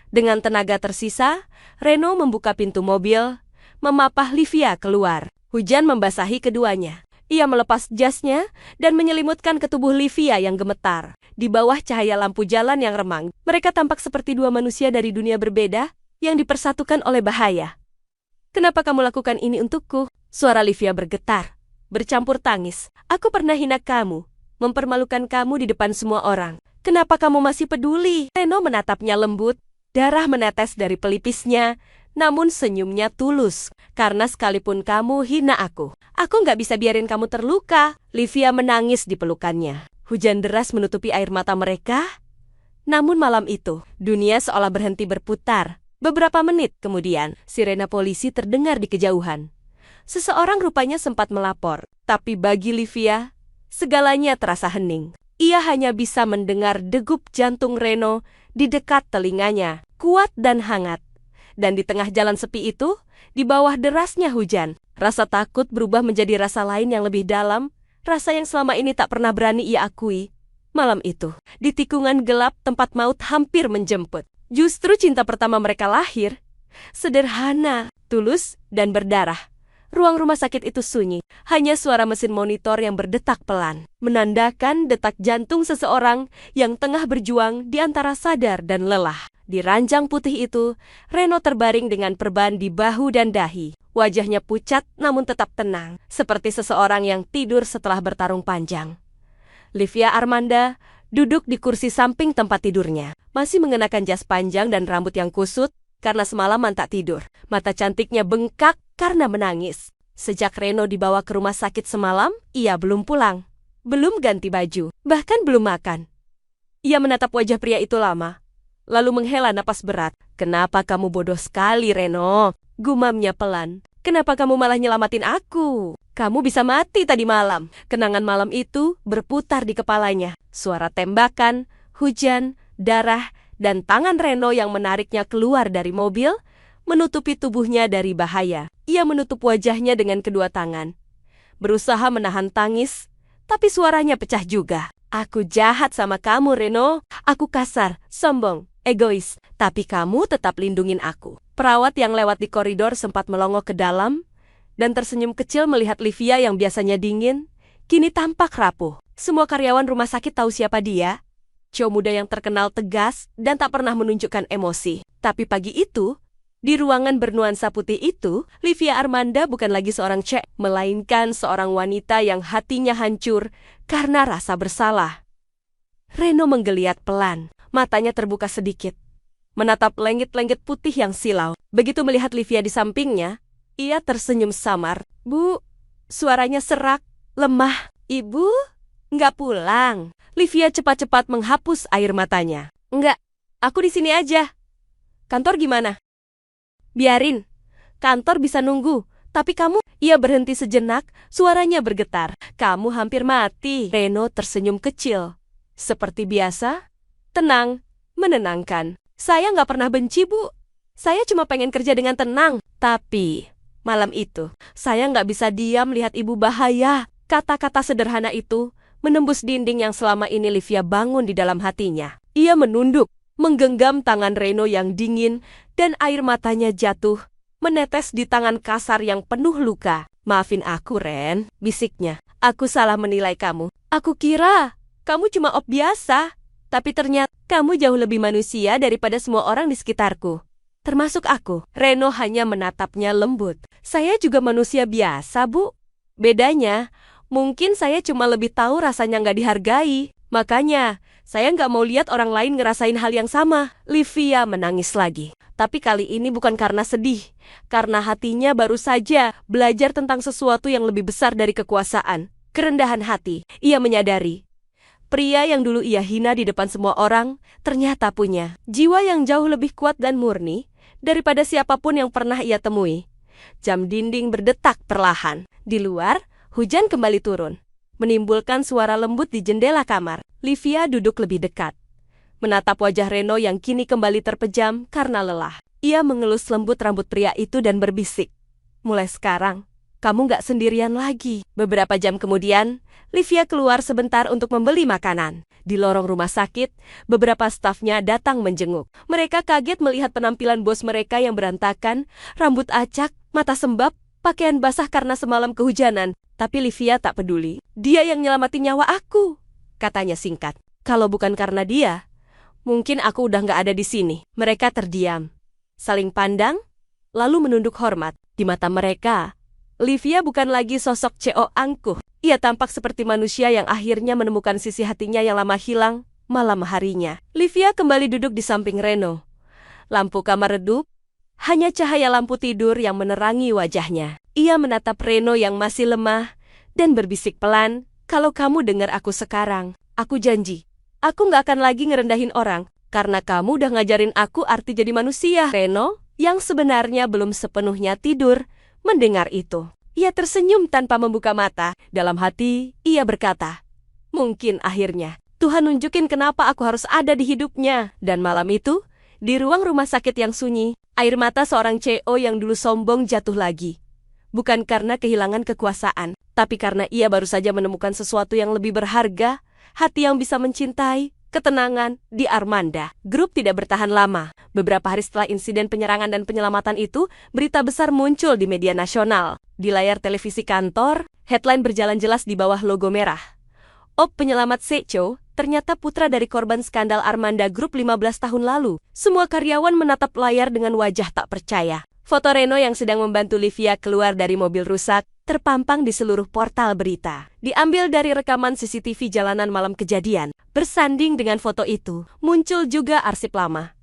[SPEAKER 1] Dengan tenaga tersisa, Reno membuka pintu mobil, memapah Livia keluar. Hujan membasahi keduanya. Ia melepas jasnya dan menyelimutkan ke tubuh Livia yang gemetar. Di bawah cahaya lampu jalan yang remang, mereka tampak seperti 2 manusia dari dunia berbeda yang dipersatukan oleh bahaya. "Kenapa kamu lakukan ini untukku?" Suara Livia bergetar, bercampur tangis. "Aku pernah hina kamu, mempermalukan kamu di depan semua orang. Kenapa kamu masih peduli?" Reno menatapnya lembut, darah menetes dari pelipisnya, namun senyumnya tulus. "Karena sekalipun kamu hina aku nggak bisa biarin kamu terluka." Livia menangis di pelukannya. Hujan deras menutupi air mata mereka. Namun malam itu, dunia seolah berhenti berputar. Beberapa menit kemudian, sirena polisi terdengar di kejauhan. Seseorang rupanya sempat melapor, tapi bagi Livia, segalanya terasa hening. Ia hanya bisa mendengar degup jantung Reno di dekat telinganya, kuat dan hangat. Dan di tengah jalan sepi itu, di bawah derasnya hujan, rasa takut berubah menjadi rasa lain yang lebih dalam, rasa yang selama ini tak pernah berani ia akui. Malam itu, di tikungan gelap tempat maut hampir menjemput, justru cinta pertama mereka lahir. Sederhana, tulus, dan berdarah. Ruang rumah sakit itu sunyi, hanya suara mesin monitor yang berdetak pelan, menandakan detak jantung seseorang yang tengah berjuang di antara sadar dan lelah. Di ranjang putih itu, Reno terbaring dengan perban di bahu dan dahi. Wajahnya pucat namun tetap tenang, seperti seseorang yang tidur setelah bertarung panjang. Livia Armanda duduk di kursi samping tempat tidurnya, masih mengenakan jas panjang dan rambut yang kusut karena semalaman tak tidur. Mata cantiknya bengkak karena menangis. Sejak Reno dibawa ke rumah sakit semalam, ia belum pulang, belum ganti baju, bahkan belum makan. Ia menatap wajah pria itu lama, lalu menghela napas berat. "Kenapa kamu bodoh sekali, Reno?" gumamnya pelan. "Kenapa kamu malah nyelamatin aku? Kamu bisa mati tadi malam." Kenangan malam itu berputar di kepalanya. Suara tembakan, hujan, darah, dan tangan Reno yang menariknya keluar dari mobil, menutupi tubuhnya dari bahaya. Ia menutup wajahnya dengan kedua tangan, berusaha menahan tangis, tapi suaranya pecah juga. "Aku jahat sama kamu, Reno. Aku kasar, sombong, egois. Tapi kamu tetap lindungin aku." Perawat yang lewat di koridor sempat melongo ke dalam dan tersenyum kecil melihat Livia yang biasanya dingin, kini tampak rapuh. Semua karyawan rumah sakit tahu siapa dia. Cowok muda yang terkenal tegas dan tak pernah menunjukkan emosi. Tapi pagi itu, di ruangan bernuansa putih itu, Livia Armanda bukan lagi seorang cewek, melainkan seorang wanita yang hatinya hancur karena rasa bersalah. Reno menggeliat pelan, matanya terbuka sedikit, menatap lenggit-lenggit putih yang silau. Begitu melihat Livia di sampingnya, ia tersenyum samar. "Bu," suaranya serak, lemah. "Ibu, nggak pulang?" Livia cepat-cepat menghapus air matanya. "Nggak, aku di sini aja." "Kantor gimana?" "Biarin, kantor bisa nunggu. Tapi kamu..." Ia berhenti sejenak, suaranya bergetar. "Kamu hampir mati." Reno tersenyum kecil. Seperti biasa, tenang, menenangkan. "Saya nggak pernah benci, Bu. Saya cuma pengen kerja dengan tenang. Tapi malam itu, saya nggak bisa diam lihat ibu bahaya." Kata-kata sederhana itu menembus dinding yang selama ini Livia bangun di dalam hatinya. Ia menunduk, menggenggam tangan Reno yang dingin, dan air matanya jatuh, menetes di tangan kasar yang penuh luka. "Maafin aku, Ren," bisiknya. "Aku salah menilai kamu. Aku kira kamu cuma biasa. Tapi ternyata kamu jauh lebih manusia daripada semua orang di sekitarku. Termasuk aku." Reno hanya menatapnya lembut. "Saya juga manusia biasa, Bu. Bedanya, mungkin saya cuma lebih tahu rasanya nggak dihargai. Makanya, saya nggak mau lihat orang lain ngerasain hal yang sama." Livia menangis lagi. Tapi kali ini bukan karena sedih, karena hatinya baru saja belajar tentang sesuatu yang lebih besar dari kekuasaan. Kerendahan hati. Ia menyadari, pria yang dulu ia hina di depan semua orang, ternyata punya jiwa yang jauh lebih kuat dan murni daripada siapapun yang pernah ia temui. Jam dinding berdetak perlahan. Di luar, hujan kembali turun, menimbulkan suara lembut di jendela kamar. Livia duduk lebih dekat, menatap wajah Reno yang kini kembali terpejam karena lelah. Ia mengelus lembut rambut pria itu dan berbisik, "Mulai sekarang, kamu nggak sendirian lagi." Beberapa jam kemudian, Livia keluar sebentar untuk membeli makanan. Di lorong rumah sakit, beberapa stafnya datang menjenguk. Mereka kaget melihat penampilan bos mereka yang berantakan, rambut acak, mata sembab, pakaian basah karena semalam kehujanan. Tapi Livia tak peduli. "Dia yang nyelamatin nyawa aku," katanya singkat. "Kalau bukan karena dia, mungkin aku udah nggak ada di sini." Mereka terdiam, saling pandang, lalu menunduk hormat. Di mata mereka, Livia bukan lagi sosok CEO angkuh. Ia tampak seperti manusia yang akhirnya menemukan sisi hatinya yang lama hilang malam harinya. Livia kembali duduk di samping Reno. Lampu kamar redup, hanya cahaya lampu tidur yang menerangi wajahnya. Ia menatap Reno yang masih lemah dan berbisik pelan, "Kalau kamu dengar aku sekarang, aku janji, aku nggak akan lagi ngerendahin orang, karena kamu udah ngajarin aku arti jadi manusia." Reno, yang sebenarnya belum sepenuhnya tidur, mendengar itu. Ia tersenyum tanpa membuka mata. Dalam hati, ia berkata, "Mungkin akhirnya Tuhan nunjukin kenapa aku harus ada di hidupnya." Dan malam itu, di ruang rumah sakit yang sunyi, air mata seorang CEO yang dulu sombong jatuh lagi. Bukan karena kehilangan kekuasaan, tapi karena ia baru saja menemukan sesuatu yang lebih berharga, hati yang bisa mencintai, ketenangan di Armanda. Grup tidak bertahan lama. Beberapa hari setelah insiden penyerangan dan penyelamatan itu, berita besar muncul di media nasional. Di layar televisi kantor, headline berjalan jelas di bawah logo merah. Op penyelamat Secho ternyata putra dari korban skandal Armanda Group 15 tahun lalu. Semua karyawan menatap layar dengan wajah tak percaya. Foto Reno yang sedang membantu Livia keluar dari mobil rusak terpampang di seluruh portal berita. Diambil dari rekaman CCTV jalanan malam kejadian. Bersanding dengan foto itu, muncul juga arsip lama.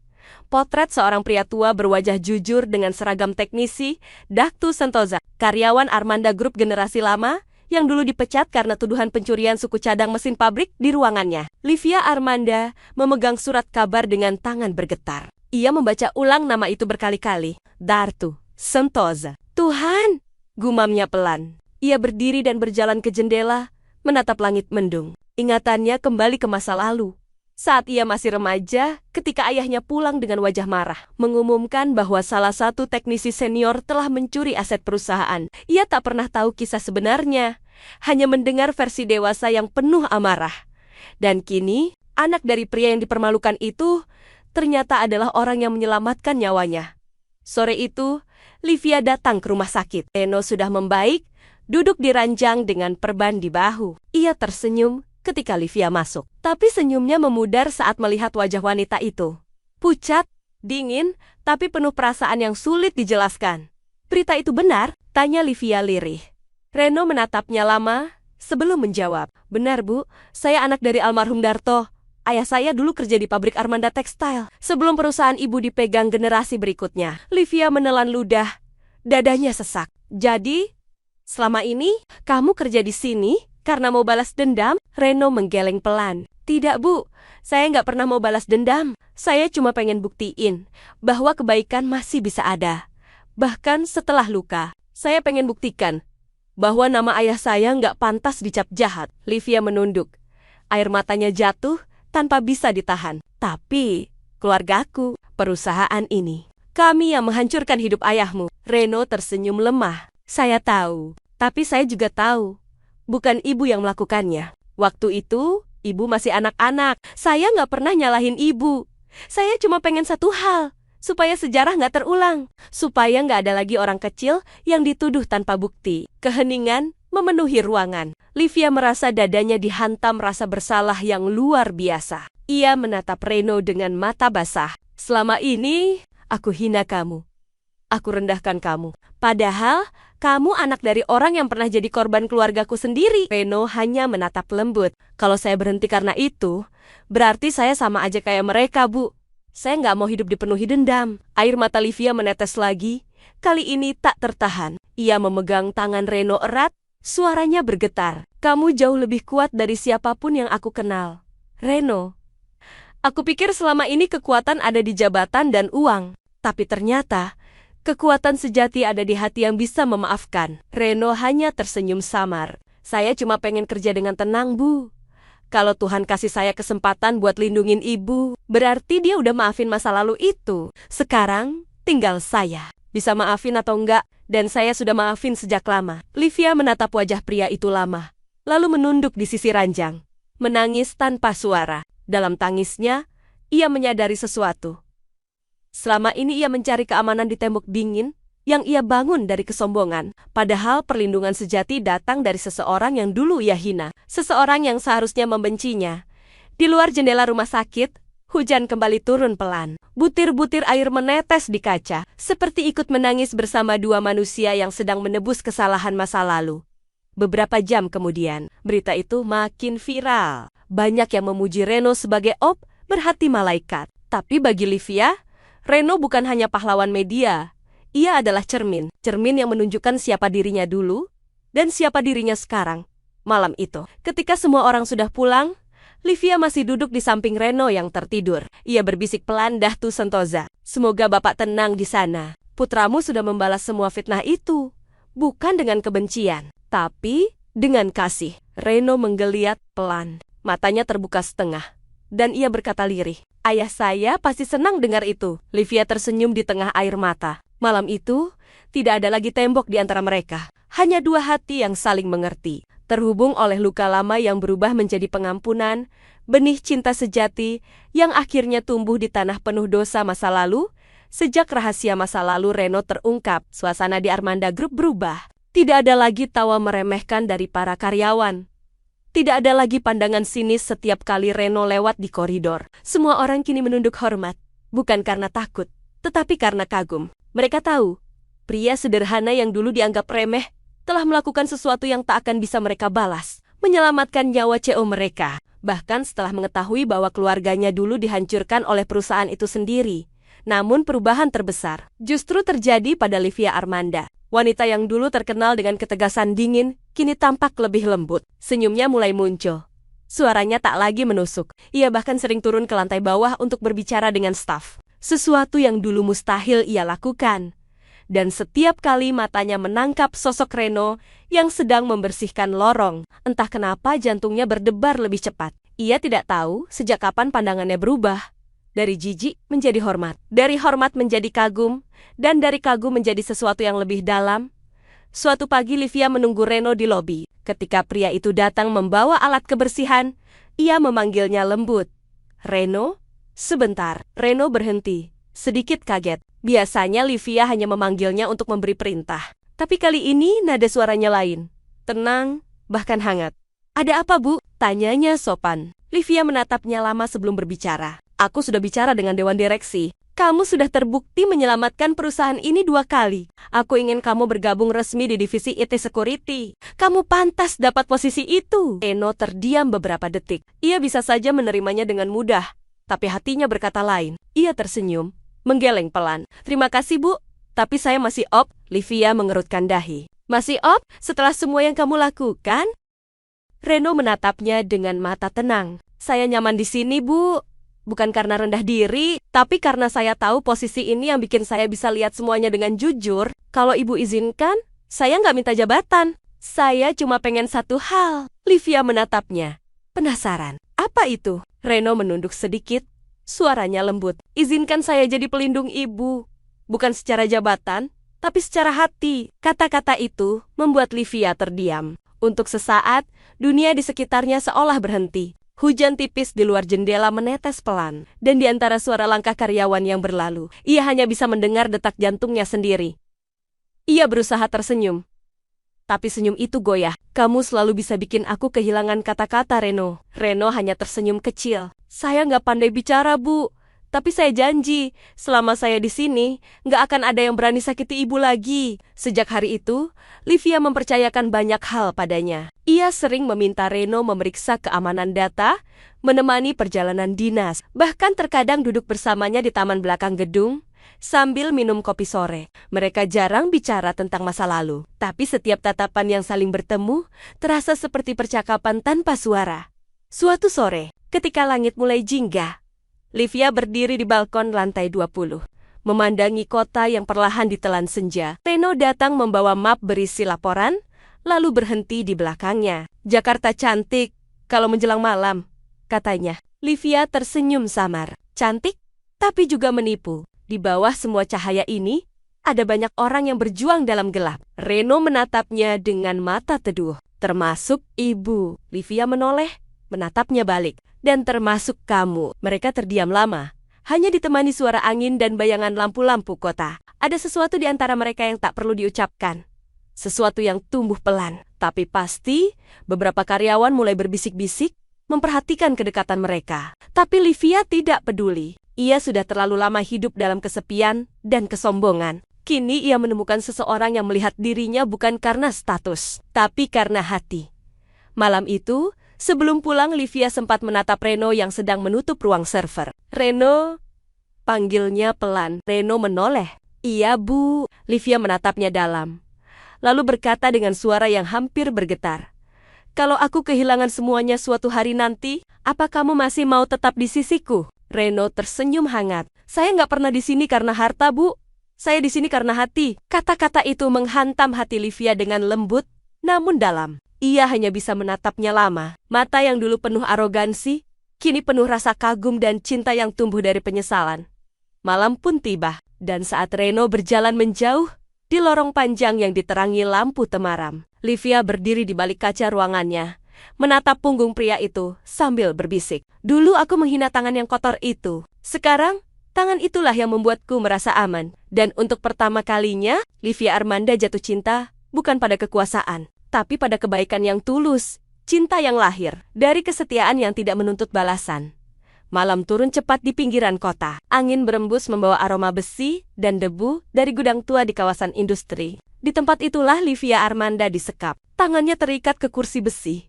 [SPEAKER 1] Potret seorang pria tua berwajah jujur dengan seragam teknisi, Daktu Sentosa, karyawan Armanda Group generasi lama, yang dulu dipecat karena tuduhan pencurian suku cadang mesin pabrik di ruangannya. Livia Armanda memegang surat kabar dengan tangan bergetar. Ia membaca ulang nama itu berkali-kali. Daktu Sentosa. Tuhan! Gumamnya pelan. Ia berdiri dan berjalan ke jendela, menatap langit mendung. Ingatannya kembali ke masa lalu. Saat ia masih remaja, ketika ayahnya pulang dengan wajah marah, mengumumkan bahwa salah satu teknisi senior telah mencuri aset perusahaan. Ia tak pernah tahu kisah sebenarnya, hanya mendengar versi dewasa yang penuh amarah. Dan kini, anak dari pria yang dipermalukan itu ternyata adalah orang yang menyelamatkan nyawanya. Sore itu, Livia datang ke rumah sakit. Reno sudah membaik, duduk di ranjang dengan perban di bahu. Ia tersenyum ketika Livia masuk. Tapi senyumnya memudar saat melihat wajah wanita itu. Pucat, dingin, tapi penuh perasaan yang sulit dijelaskan. Berita itu benar? Tanya Livia lirih. Reno menatapnya lama sebelum menjawab. Benar, Bu. Saya anak dari almarhum Darto. Ayah saya dulu kerja di pabrik Armanda Textile. Sebelum perusahaan ibu dipegang generasi berikutnya. Livia menelan ludah. Dadanya sesak. Jadi, selama ini kamu kerja di sini karena mau balas dendam? Reno menggeleng pelan. Tidak, Bu. Saya nggak pernah mau balas dendam. Saya cuma pengen buktiin bahwa kebaikan masih bisa ada. Bahkan setelah luka, saya pengen buktikan bahwa nama ayah saya nggak pantas dicap jahat. Livia menunduk. Air matanya jatuh tanpa bisa ditahan. Tapi, keluargaku, perusahaan ini, kami yang menghancurkan hidup ayahmu. Reno tersenyum lemah. Saya tahu, tapi saya juga tahu bukan ibu yang melakukannya. Waktu itu, ibu masih anak-anak. Saya nggak pernah nyalahin ibu. Saya cuma pengen satu hal, supaya sejarah nggak terulang. Supaya nggak ada lagi orang kecil yang dituduh tanpa bukti. Keheningan memenuhi ruangan. Livia merasa dadanya dihantam rasa bersalah yang luar biasa. Ia menatap Reno dengan mata basah. Selama ini, aku hina kamu. Aku rendahkan kamu. Padahal, kamu anak dari orang yang pernah jadi korban keluargaku sendiri. Reno hanya menatap lembut. Kalau saya berhenti karena itu, berarti saya sama aja kayak mereka, Bu. Saya nggak mau hidup dipenuhi dendam. Air mata Livia menetes lagi. Kali ini tak tertahan. Ia memegang tangan Reno erat, suaranya bergetar. Kamu jauh lebih kuat dari siapapun yang aku kenal. Reno, aku pikir selama ini kekuatan ada di jabatan dan uang. Tapi ternyata, kekuatan sejati ada di hati yang bisa memaafkan. Reno hanya tersenyum samar. Saya cuma pengen kerja dengan tenang, Bu. Kalau Tuhan kasih saya kesempatan buat lindungin ibu, berarti dia udah maafin masa lalu itu. Sekarang, tinggal saya. Bisa maafin atau enggak, dan saya sudah maafin sejak lama. Livia menatap wajah pria itu lama, lalu menunduk di sisi ranjang. Menangis tanpa suara. Dalam tangisnya, ia menyadari sesuatu. Selama ini ia mencari keamanan di tembok dingin yang ia bangun dari kesombongan. Padahal perlindungan sejati datang dari seseorang yang dulu ia hina. Seseorang yang seharusnya membencinya. Di luar jendela rumah sakit, hujan kembali turun pelan. Butir-butir air menetes di kaca, seperti ikut menangis bersama dua manusia yang sedang menebus kesalahan masa lalu. Beberapa jam kemudian, berita itu makin viral. Banyak yang memuji Reno sebagai op berhati malaikat. Tapi bagi Livia, Reno bukan hanya pahlawan media, ia adalah cermin. Cermin yang menunjukkan siapa dirinya dulu dan siapa dirinya sekarang. Malam itu, ketika semua orang sudah pulang, Livia masih duduk di samping Reno yang tertidur. Ia berbisik pelan Daktu Sentosa. Semoga Bapak tenang di sana. Putramu sudah membalas semua fitnah itu. Bukan dengan kebencian, tapi dengan kasih. Reno menggeliat pelan. Matanya terbuka setengah. Dan ia berkata lirih. Ayah saya pasti senang dengar itu. Livia tersenyum di tengah air mata. Malam itu, tidak ada lagi tembok di antara mereka. Hanya dua hati yang saling mengerti. Terhubung oleh luka lama yang berubah menjadi pengampunan, benih cinta sejati yang akhirnya tumbuh di tanah penuh dosa masa lalu. Sejak rahasia masa lalu Reno terungkap, suasana di Armanda Group berubah. Tidak ada lagi tawa meremehkan dari para karyawan. Tidak ada lagi pandangan sinis setiap kali Reno lewat di koridor. Semua orang kini menunduk hormat, bukan karena takut, tetapi karena kagum. Mereka tahu, pria sederhana yang dulu dianggap remeh, telah melakukan sesuatu yang tak akan bisa mereka balas. Menyelamatkan nyawa CO mereka. Bahkan setelah mengetahui bahwa keluarganya dulu dihancurkan oleh perusahaan itu sendiri. Namun perubahan terbesar justru terjadi pada Livia Armanda. Wanita yang dulu terkenal dengan ketegasan dingin, kini tampak lebih lembut. Senyumnya mulai muncul. Suaranya tak lagi menusuk. Ia bahkan sering turun ke lantai bawah untuk berbicara dengan staf. Sesuatu yang dulu mustahil ia lakukan. Dan setiap kali matanya menangkap sosok Reno yang sedang membersihkan lorong, entah kenapa jantungnya berdebar lebih cepat. Ia tidak tahu sejak kapan pandangannya berubah. Dari jijik menjadi hormat, dari hormat menjadi kagum, dan dari kagum menjadi sesuatu yang lebih dalam. Suatu pagi Livia menunggu Reno di lobi. Ketika pria itu datang membawa alat kebersihan, ia memanggilnya lembut. Reno? Sebentar. Reno berhenti, sedikit kaget. Biasanya Livia hanya memanggilnya untuk memberi perintah. Tapi kali ini nada suaranya lain. Tenang, bahkan hangat. Ada apa, Bu? Tanyanya sopan. Livia menatapnya lama sebelum berbicara. Aku sudah bicara dengan Dewan Direksi. Kamu sudah terbukti menyelamatkan perusahaan ini 2 kali. Aku ingin kamu bergabung resmi di divisi IT Security. Kamu pantas dapat posisi itu. Reno terdiam beberapa detik. Ia bisa saja menerimanya dengan mudah. Tapi hatinya berkata lain. Ia tersenyum, menggeleng pelan. Terima kasih, Bu. Tapi saya masih op. Livia mengerutkan dahi. Masih op? Setelah semua yang kamu lakukan? Reno menatapnya dengan mata tenang. Saya nyaman di sini, Bu. Bukan karena rendah diri, tapi karena saya tahu posisi ini yang bikin saya bisa lihat semuanya dengan jujur. Kalau Ibu izinkan, saya nggak minta jabatan. Saya cuma pengen satu hal. Livia menatapnya. Penasaran. Apa itu? Reno menunduk sedikit. Suaranya lembut. Izinkan saya jadi pelindung Ibu. Bukan secara jabatan, tapi secara hati. Kata-kata itu membuat Livia terdiam. Untuk sesaat, dunia di sekitarnya seolah berhenti. Hujan tipis di luar jendela menetes pelan, dan di antara suara langkah karyawan yang berlalu, ia hanya bisa mendengar detak jantungnya sendiri. Ia berusaha tersenyum. Tapi senyum itu goyah. Kamu selalu bisa bikin aku kehilangan kata-kata, Reno. Reno hanya tersenyum kecil. Saya nggak pandai bicara, Bu. Tapi saya janji, selama saya di sini, nggak akan ada yang berani sakiti Ibu lagi. Sejak hari itu, Livia mempercayakan banyak hal padanya. Ia sering meminta Reno memeriksa keamanan data, menemani perjalanan dinas, bahkan terkadang duduk bersamanya di taman belakang gedung, sambil minum kopi sore. Mereka jarang bicara tentang masa lalu, tapi setiap tatapan yang saling bertemu, terasa seperti percakapan tanpa suara. Suatu sore, ketika langit mulai jingga, Livia berdiri di balkon lantai 20, memandangi kota yang perlahan ditelan senja. Reno datang membawa map berisi laporan, lalu berhenti di belakangnya. Jakarta cantik, kalau menjelang malam, katanya. Livia tersenyum samar. Cantik, tapi juga menipu. Di bawah semua cahaya ini, ada banyak orang yang berjuang dalam gelap. Reno menatapnya dengan mata teduh. Termasuk Ibu. Livia menoleh, menatapnya balik. Dan termasuk kamu. Mereka terdiam lama. Hanya ditemani suara angin dan bayangan lampu-lampu kota. Ada sesuatu di antara mereka yang tak perlu diucapkan. Sesuatu yang tumbuh pelan. Tapi pasti, beberapa karyawan mulai berbisik-bisik, memperhatikan kedekatan mereka. Tapi Livia tidak peduli. Ia sudah terlalu lama hidup dalam kesepian dan kesombongan. Kini ia menemukan seseorang yang melihat dirinya bukan karena status, tapi karena hati. Malam itu, sebelum pulang, Livia sempat menatap Reno yang sedang menutup ruang server. Reno, panggilnya pelan. Reno menoleh. Iya, Bu. Livia menatapnya dalam. Lalu berkata dengan suara yang hampir bergetar. Kalau aku kehilangan semuanya suatu hari nanti, apa kamu masih mau tetap di sisiku? Reno tersenyum hangat. Saya nggak pernah di sini karena harta, Bu. Saya di sini karena hati. Kata-kata itu menghantam hati Livia dengan lembut, namun dalam. Ia hanya bisa menatapnya lama. Mata yang dulu penuh arogansi, kini penuh rasa kagum dan cinta yang tumbuh dari penyesalan. Malam pun tiba, dan saat Reno berjalan menjauh, di lorong panjang yang diterangi lampu temaram, Livia berdiri di balik kaca ruangannya, menatap punggung pria itu sambil berbisik. Dulu aku menghina tangan yang kotor itu. Sekarang, tangan itulah yang membuatku merasa aman. Dan untuk pertama kalinya, Livia Armanda jatuh cinta bukan pada kekuasaan, tapi pada kebaikan yang tulus. Cinta yang lahir dari kesetiaan yang tidak menuntut balasan. Malam turun cepat di pinggiran kota. Angin berembus membawa aroma besi dan debu dari gudang tua di kawasan industri. Di tempat itulah Livia Armanda disekap. Tangannya terikat ke kursi besi.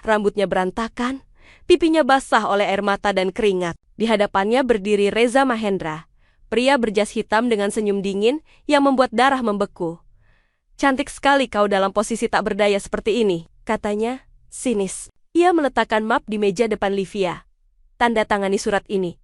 [SPEAKER 1] Rambutnya berantakan, pipinya basah oleh air mata dan keringat. Di hadapannya berdiri Reza Mahendra, pria berjas hitam dengan senyum dingin yang membuat darah membeku. "Cantik sekali kau dalam posisi tak berdaya seperti ini," katanya, sinis. Ia meletakkan map di meja depan Livia. "Tanda tangani surat ini,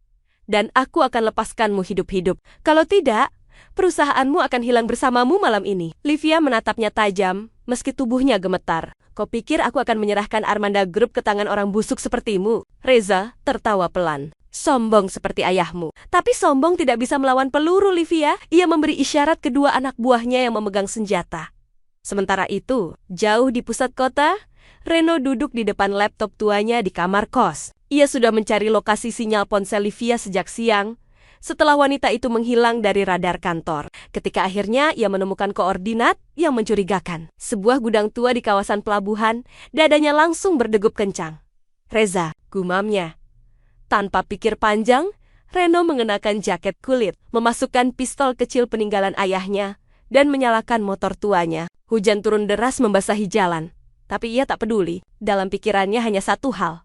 [SPEAKER 1] dan aku akan lepaskanmu hidup-hidup. Kalau tidak, perusahaanmu akan hilang bersamamu malam ini." Livia menatapnya tajam, meski tubuhnya gemetar. "Kau pikir aku akan menyerahkan Armanda Group ke tangan orang busuk sepertimu?" Reza tertawa pelan. "Sombong seperti ayahmu." Tapi sombong tidak bisa melawan peluru, Livia. Ia memberi isyarat kedua anak buahnya yang memegang senjata. Sementara itu, jauh di pusat kota, Reno duduk di depan laptop tuanya di kamar kos. Ia sudah mencari lokasi sinyal ponsel Livia sejak siang, setelah wanita itu menghilang dari radar kantor. Ketika akhirnya ia menemukan koordinat yang mencurigakan. Sebuah gudang tua di kawasan pelabuhan, dadanya langsung berdegup kencang. "Reza," gumamnya. Tanpa pikir panjang, Reno mengenakan jaket kulit, memasukkan pistol kecil peninggalan ayahnya, dan menyalakan motor tuanya. Hujan turun deras membasahi jalan. Tapi ia tak peduli. Dalam pikirannya hanya satu hal.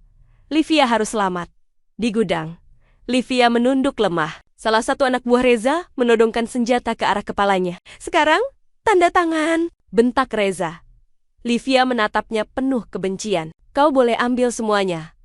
[SPEAKER 1] Livia harus selamat. Di gudang, Livia menunduk lemah. Salah satu anak buah Reza menodongkan senjata ke arah kepalanya. "Sekarang, tanda tangan," bentak Reza. Livia menatapnya penuh kebencian. "Kau boleh ambil semuanya,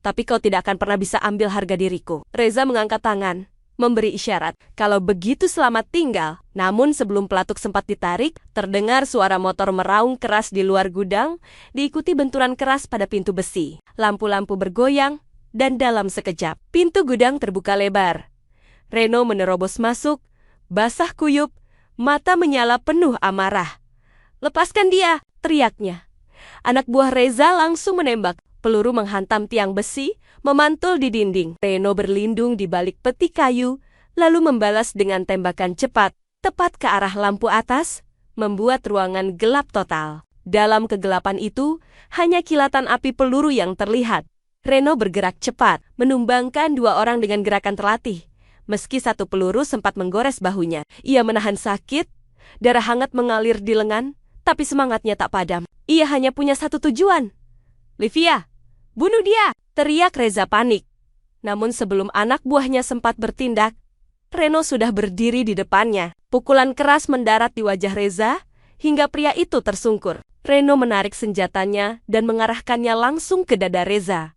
[SPEAKER 1] tapi kau tidak akan pernah bisa ambil harga diriku." Reza mengangkat tangan, memberi isyarat kalau begitu selamat tinggal. Namun sebelum pelatuk sempat ditarik, terdengar suara motor meraung keras di luar gudang, diikuti benturan keras pada pintu besi. Lampu-lampu bergoyang, dan dalam sekejap, pintu gudang terbuka lebar. Reno menerobos masuk, basah kuyup, mata menyala penuh amarah. "Lepaskan dia!" teriaknya. Anak buah Reza langsung menembak. Peluru menghantam tiang besi, memantul di dinding. Reno berlindung di balik peti kayu, lalu membalas dengan tembakan cepat, tepat ke arah lampu atas, membuat ruangan gelap total. Dalam kegelapan itu, hanya kilatan api peluru yang terlihat. Reno bergerak cepat, menumbangkan dua orang dengan gerakan terlatih. Meski satu peluru sempat menggores bahunya, ia menahan sakit, darah hangat mengalir di lengan, tapi semangatnya tak padam. Ia hanya punya satu tujuan. "Livia, bunuh dia!" teriak Reza panik. Namun sebelum anak buahnya sempat bertindak, Reno sudah berdiri di depannya. Pukulan keras mendarat di wajah Reza, hingga pria itu tersungkur. Reno menarik senjatanya dan mengarahkannya langsung ke dada Reza.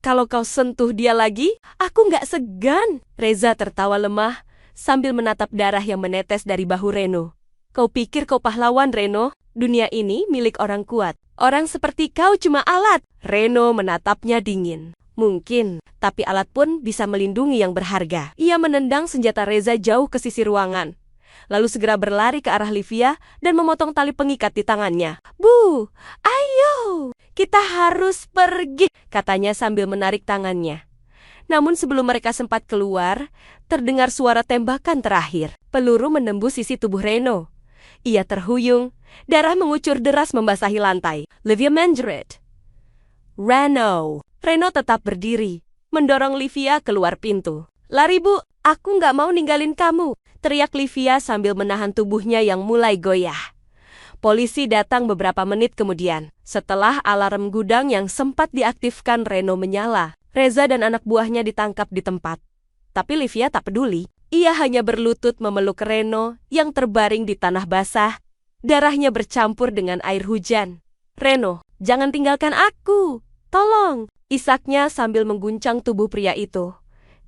[SPEAKER 1] "Kalau kau sentuh dia lagi, aku nggak segan." Reza tertawa lemah, sambil menatap darah yang menetes dari bahu Reno. "Kau pikir kau pahlawan, Reno? Dunia ini milik orang kuat. Orang seperti kau cuma alat." Reno menatapnya dingin. "Mungkin, tapi alat pun bisa melindungi yang berharga." Ia menendang senjata Reza jauh ke sisi ruangan, lalu segera berlari ke arah Livia dan memotong tali pengikat di tangannya. "Bu, ayo, kita harus pergi," katanya sambil menarik tangannya. Namun sebelum mereka sempat keluar, terdengar suara tembakan terakhir. Peluru menembus sisi tubuh Reno. Ia terhuyung, darah mengucur deras membasahi lantai. Livia menjerit. Reno tetap berdiri, mendorong Livia keluar pintu. "Lari, Bu, aku nggak mau ninggalin kamu," teriak Livia sambil menahan tubuhnya yang mulai goyah. Polisi datang beberapa menit kemudian. Setelah alarm gudang yang sempat diaktifkan Reno menyala, Reza dan anak buahnya ditangkap di tempat. Tapi Livia tak peduli. Ia hanya berlutut memeluk Reno yang terbaring di tanah basah. Darahnya bercampur dengan air hujan. "Reno, jangan tinggalkan aku. Tolong!" isaknya sambil mengguncang tubuh pria itu.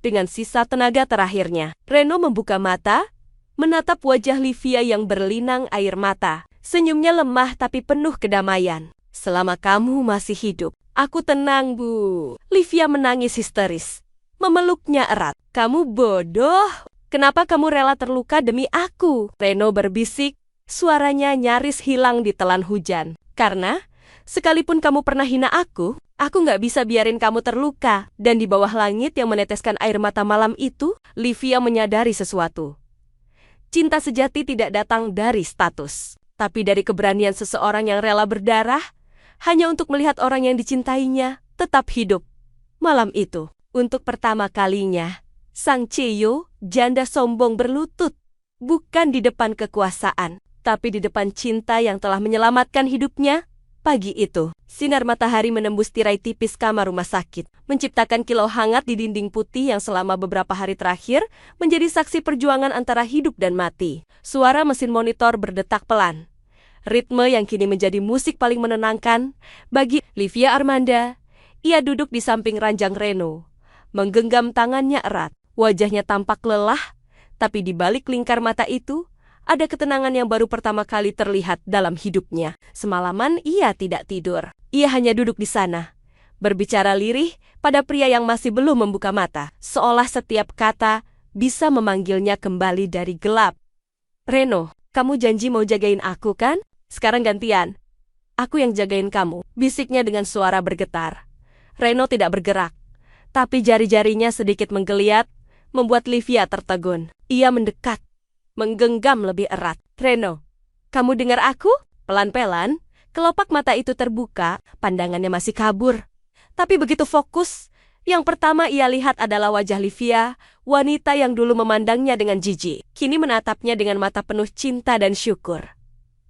[SPEAKER 1] Dengan sisa tenaga terakhirnya, Reno membuka mata, menatap wajah Livia yang berlinang air mata. Senyumnya lemah tapi penuh kedamaian. "Selama kamu masih hidup, aku tenang, Bu." Livia menangis histeris, memeluknya erat. "Kamu bodoh. Kenapa kamu rela terluka demi aku?" Reno berbisik, suaranya nyaris hilang di telan hujan. "Karena sekalipun kamu pernah hina aku nggak bisa biarin kamu terluka." Dan di bawah langit yang meneteskan air mata malam itu, Livia menyadari sesuatu. Cinta sejati tidak datang dari status, tapi dari keberanian seseorang yang rela berdarah hanya untuk melihat orang yang dicintainya tetap hidup. Malam itu, untuk pertama kalinya, Sang Cheyo, janda sombong berlutut, bukan di depan kekuasaan, tapi di depan cinta yang telah menyelamatkan hidupnya. Pagi itu, sinar matahari menembus tirai tipis kamar rumah sakit, menciptakan kilau hangat di dinding putih yang selama beberapa hari terakhir menjadi saksi perjuangan antara hidup dan mati. Suara mesin monitor berdetak pelan. Ritme yang kini menjadi musik paling menenangkan bagi Livia Armanda. Ia duduk di samping ranjang Reno, menggenggam tangannya erat. Wajahnya tampak lelah, tapi di balik lingkar mata itu, ada ketenangan yang baru pertama kali terlihat dalam hidupnya. Semalaman ia tidak tidur. Ia hanya duduk di sana, berbicara lirih pada pria yang masih belum membuka mata, seolah setiap kata bisa memanggilnya kembali dari gelap. Reno, kamu janji mau jagain aku kan? Sekarang gantian. Aku yang jagain kamu, bisiknya dengan suara bergetar. Reno tidak bergerak, tapi jari-jarinya sedikit menggeliat, membuat Livia tertegun. Ia mendekat, menggenggam lebih erat. Reno, kamu dengar aku? Pelan-pelan, kelopak mata itu terbuka, pandangannya masih kabur. Tapi begitu fokus, yang pertama ia lihat adalah wajah Livia, wanita yang dulu memandangnya dengan jijik. Kini menatapnya dengan mata penuh cinta dan syukur.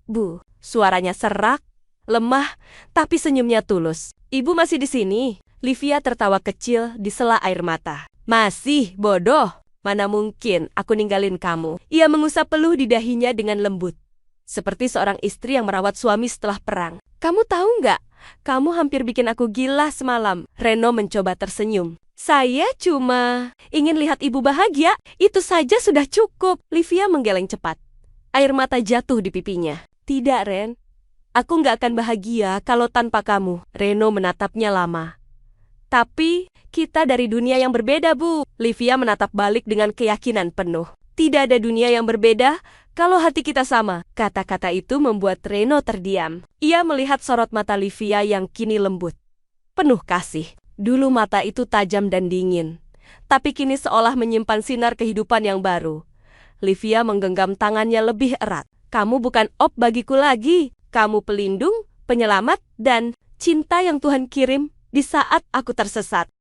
[SPEAKER 1] Bu, suaranya serak, lemah, tapi senyumnya tulus. Ibu masih di sini? Livia tertawa kecil di sela air mata. Masih, bodoh. Mana mungkin aku ninggalin kamu. Ia mengusap peluh di dahinya dengan lembut, seperti seorang istri yang merawat suami setelah perang. Kamu tahu nggak? Kamu hampir bikin aku gila semalam. Reno mencoba tersenyum. Saya cuma ingin lihat ibu bahagia. Itu saja sudah cukup. Livia menggeleng cepat. Air mata jatuh di pipinya. Tidak, Ren. Aku nggak akan bahagia kalau tanpa kamu. Reno menatapnya lama. Tapi, kita dari dunia yang berbeda, Bu. Livia menatap balik dengan keyakinan penuh. Tidak ada dunia yang berbeda kalau hati kita sama. Kata-kata itu membuat Reno terdiam. Ia melihat sorot mata Livia yang kini lembut, penuh kasih. Dulu mata itu tajam dan dingin, tapi kini seolah menyimpan sinar kehidupan yang baru. Livia menggenggam tangannya lebih erat. Kamu bukan op bagiku lagi. Kamu pelindung, penyelamat, dan cinta yang Tuhan kirim di saat aku tersesat.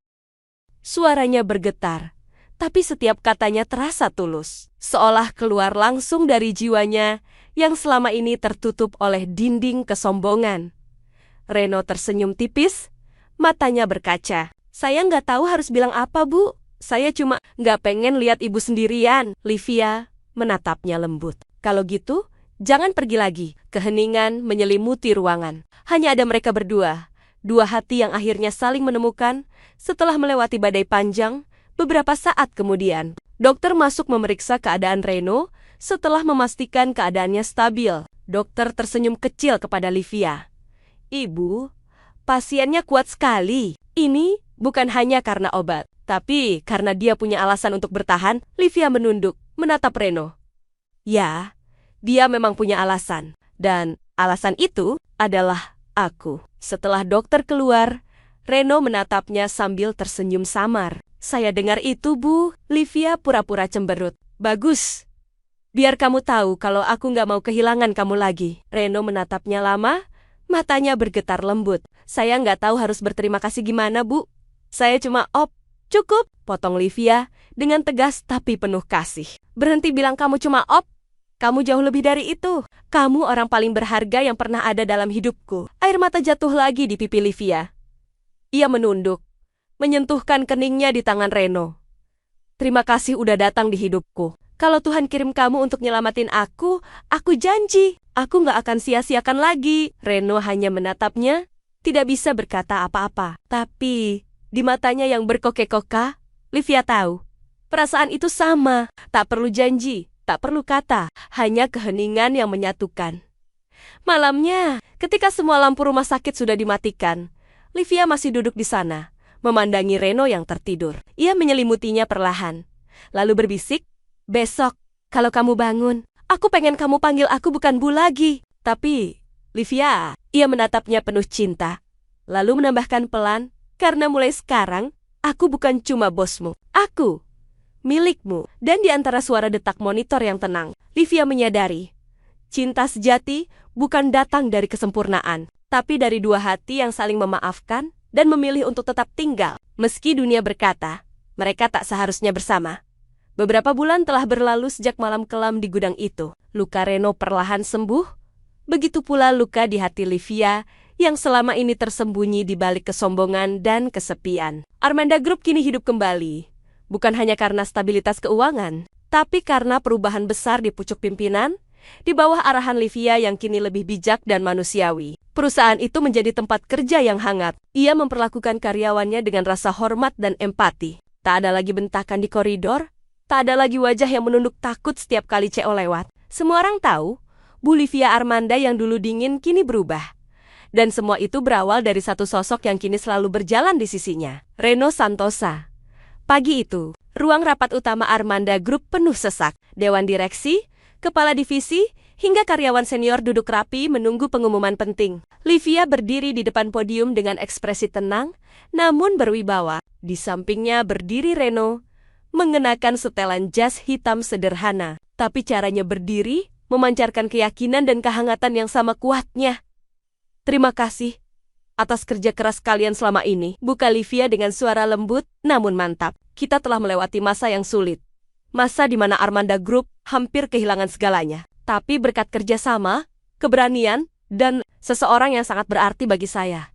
[SPEAKER 1] Suaranya bergetar, tapi setiap katanya terasa tulus, seolah keluar langsung dari jiwanya yang selama ini tertutup oleh dinding kesombongan. Reno tersenyum tipis, matanya berkaca. Saya nggak tahu harus bilang apa, Bu. Saya cuma nggak pengen lihat ibu sendirian. Livia menatapnya lembut. Kalau gitu, jangan pergi lagi. Keheningan menyelimuti ruangan. Hanya ada mereka berdua. Dua hati yang akhirnya saling menemukan setelah melewati badai panjang. Beberapa saat kemudian, dokter masuk memeriksa keadaan Reno setelah memastikan keadaannya stabil. Dokter tersenyum kecil kepada Livia. Ibu, pasiennya kuat sekali. Ini bukan hanya karena obat, tapi karena dia punya alasan untuk bertahan. Livia menunduk, menatap Reno. Ya, dia memang punya alasan. Dan alasan itu adalah aku. Setelah dokter keluar, Reno menatapnya sambil tersenyum samar. Saya dengar itu, Bu. Livia pura-pura cemberut. Bagus. Biar kamu tahu kalau aku nggak mau kehilangan kamu lagi. Reno menatapnya lama, matanya bergetar lembut. Saya nggak tahu harus berterima kasih gimana, Bu. Saya cuma op. Cukup, potong Livia dengan tegas tapi penuh kasih. Berhenti bilang kamu cuma op. Kamu jauh lebih dari itu. Kamu orang paling berharga yang pernah ada dalam hidupku. Air mata jatuh lagi di pipi Livia. Ia menunduk, menyentuhkan keningnya di tangan Reno. Terima kasih udah datang di hidupku. Kalau Tuhan kirim kamu untuk nyelamatin aku janji, aku nggak akan sia-siakan lagi. Reno hanya menatapnya, tidak bisa berkata apa-apa. Tapi, di matanya yang berkokek-koka, Livia tahu. Perasaan itu sama, tak perlu janji. Tak perlu kata, hanya keheningan yang menyatukan. Malamnya, ketika semua lampu rumah sakit sudah dimatikan, Livia masih duduk di sana, memandangi Reno yang tertidur. Ia menyelimutinya perlahan, lalu berbisik, besok, kalau kamu bangun, aku pengen kamu panggil aku bukan Bu lagi, tapi Livia. Ia menatapnya penuh cinta, lalu menambahkan pelan, karena mulai sekarang, aku bukan cuma bosmu, aku milikmu. Dan di antara suara detak monitor yang tenang, Livia menyadari, cinta sejati bukan datang dari kesempurnaan, tapi dari dua hati yang saling memaafkan dan memilih untuk tetap tinggal. Meski dunia berkata, mereka tak seharusnya bersama. Beberapa bulan telah berlalu sejak malam kelam di gudang itu. Luka Reno perlahan sembuh, begitu pula luka di hati Livia yang selama ini tersembunyi di balik kesombongan dan kesepian. Armanda Group kini hidup kembali, bukan hanya karena stabilitas keuangan, tapi karena perubahan besar di pucuk pimpinan, di bawah arahan Livia yang kini lebih bijak dan manusiawi. Perusahaan itu menjadi tempat kerja yang hangat. Ia memperlakukan karyawannya dengan rasa hormat dan empati. Tak ada lagi bentakan di koridor, tak ada lagi wajah yang menunduk takut setiap kali CEO lewat. Semua orang tahu, Bu Livia Armanda yang dulu dingin kini berubah. Dan semua itu berawal dari satu sosok yang kini selalu berjalan di sisinya, Reno Santosa. Pagi itu, ruang rapat utama Armanda Group penuh sesak. Dewan direksi, kepala divisi, hingga karyawan senior duduk rapi menunggu pengumuman penting. Livia berdiri di depan podium dengan ekspresi tenang, namun berwibawa. Di sampingnya berdiri Reno, mengenakan setelan jas hitam sederhana. Tapi caranya berdiri, memancarkan keyakinan dan kehangatan yang sama kuatnya. Terima kasih atas kerja keras kalian selama ini, buka Livia dengan suara lembut, namun mantap. Kita telah melewati masa yang sulit. Masa di mana Armanda Group hampir kehilangan segalanya. Tapi berkat kerjasama, keberanian, dan seseorang yang sangat berarti bagi saya,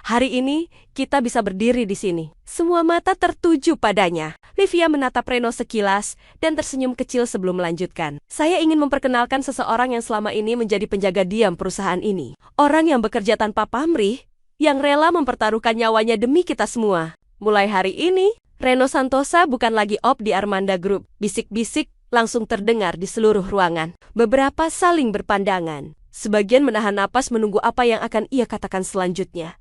[SPEAKER 1] hari ini kita bisa berdiri di sini. Semua mata tertuju padanya. Livia menatap Reno sekilas dan tersenyum kecil sebelum melanjutkan. Saya ingin memperkenalkan seseorang yang selama ini menjadi penjaga diam perusahaan ini. Orang yang bekerja tanpa pamrih, yang rela mempertaruhkan nyawanya demi kita semua. Mulai hari ini, Reno Santosa bukan lagi op di Armanda Group. Bisik-bisik langsung terdengar di seluruh ruangan. Beberapa saling berpandangan. Sebagian menahan napas menunggu apa yang akan ia katakan selanjutnya.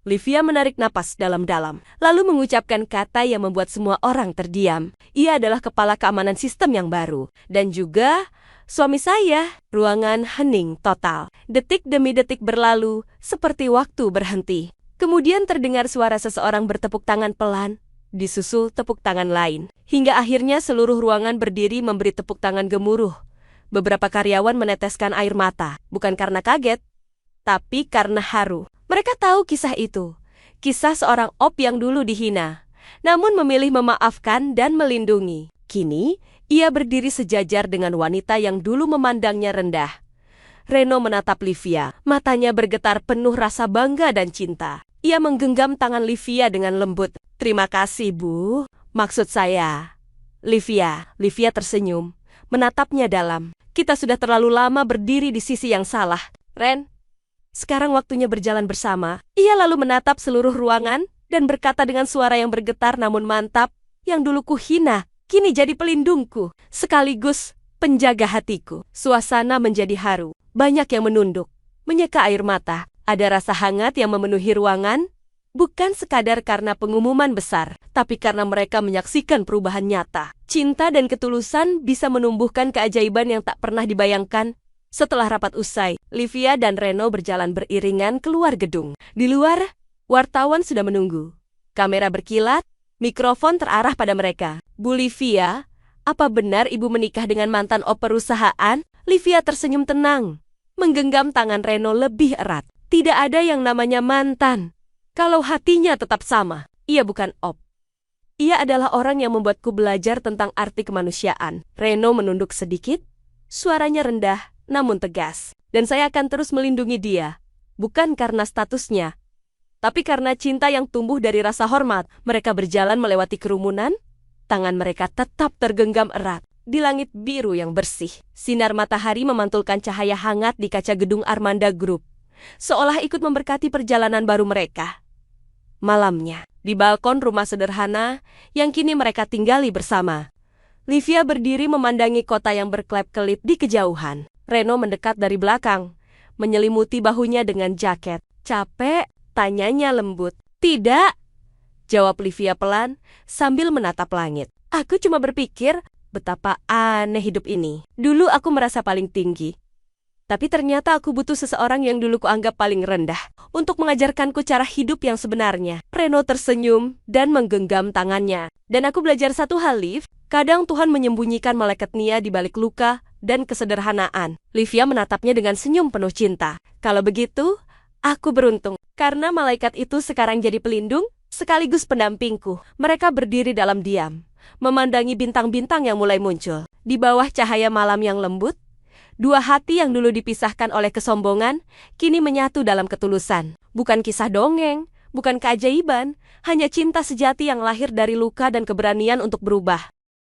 [SPEAKER 1] Livia menarik napas dalam-dalam, lalu mengucapkan kata yang membuat semua orang terdiam. Ia adalah kepala keamanan sistem yang baru, dan juga suami saya. Ruangan hening total. Detik demi detik berlalu, seperti waktu berhenti. Kemudian terdengar suara seseorang bertepuk tangan pelan, disusul tepuk tangan lain. Hingga akhirnya seluruh ruangan berdiri memberi tepuk tangan gemuruh. Beberapa karyawan meneteskan air mata, bukan karena kaget, tapi karena haru. Mereka tahu kisah itu, kisah seorang op yang dulu dihina, namun memilih memaafkan dan melindungi. Kini, ia berdiri sejajar dengan wanita yang dulu memandangnya rendah. Reno menatap Livia, matanya bergetar penuh rasa bangga dan cinta. Ia menggenggam tangan Livia dengan lembut. Terima kasih, Bu. Maksud saya, Livia. Livia tersenyum, menatapnya dalam. Kita sudah terlalu lama berdiri di sisi yang salah, Ren. Sekarang waktunya berjalan bersama. Ia lalu menatap seluruh ruangan dan berkata dengan suara yang bergetar namun mantap, yang dulu kuhina, kini jadi pelindungku, sekaligus penjaga hatiku. Suasana menjadi haru. Banyak yang menunduk, menyeka air mata. Ada rasa hangat yang memenuhi ruangan, bukan sekadar karena pengumuman besar, tapi karena mereka menyaksikan perubahan nyata. Cinta dan ketulusan bisa menumbuhkan keajaiban yang tak pernah dibayangkan. Setelah rapat usai, Livia dan Reno berjalan beriringan keluar gedung. Di luar, wartawan sudah menunggu. Kamera berkilat, mikrofon terarah pada mereka. Bu Livia, apa benar ibu menikah dengan mantan op perusahaan? Livia tersenyum tenang, menggenggam tangan Reno lebih erat. Tidak ada yang namanya mantan. Kalau hatinya tetap sama, ia bukan op. Ia adalah orang yang membuatku belajar tentang arti kemanusiaan. Reno menunduk sedikit, suaranya rendah, namun tegas. Dan saya akan terus melindungi dia. Bukan karena statusnya, tapi karena cinta yang tumbuh dari rasa hormat. Mereka berjalan melewati kerumunan, tangan mereka tetap tergenggam erat. Di langit biru yang bersih, sinar matahari memantulkan cahaya hangat di kaca gedung Armanda Group, seolah ikut memberkati perjalanan baru mereka. Malamnya, di balkon rumah sederhana yang kini mereka tinggali bersama, Livia berdiri memandangi kota yang berkelap-kelip di kejauhan. Reno mendekat dari belakang, menyelimuti bahunya dengan jaket. Capek? Tanyanya lembut. Tidak, jawab Livia pelan sambil menatap langit. Aku cuma berpikir betapa aneh hidup ini. Dulu aku merasa paling tinggi, tapi ternyata aku butuh seseorang yang dulu kuanggap paling rendah untuk mengajarkanku cara hidup yang sebenarnya. Reno tersenyum dan menggenggam tangannya. Dan aku belajar satu hal, Liv. Kadang Tuhan menyembunyikan malaikat Nia di balik luka dan kesederhanaan. Livia menatapnya dengan senyum penuh cinta. Kalau begitu, Aku beruntung, karena malaikat itu sekarang jadi pelindung, sekaligus pendampingku. Mereka berdiri dalam diam, memandangi bintang-bintang yang mulai muncul. Di bawah cahaya malam yang lembut, dua hati yang dulu dipisahkan oleh kesombongan, kini menyatu dalam ketulusan. Bukan kisah dongeng, bukan keajaiban, hanya cinta sejati yang lahir dari luka dan keberanian untuk berubah.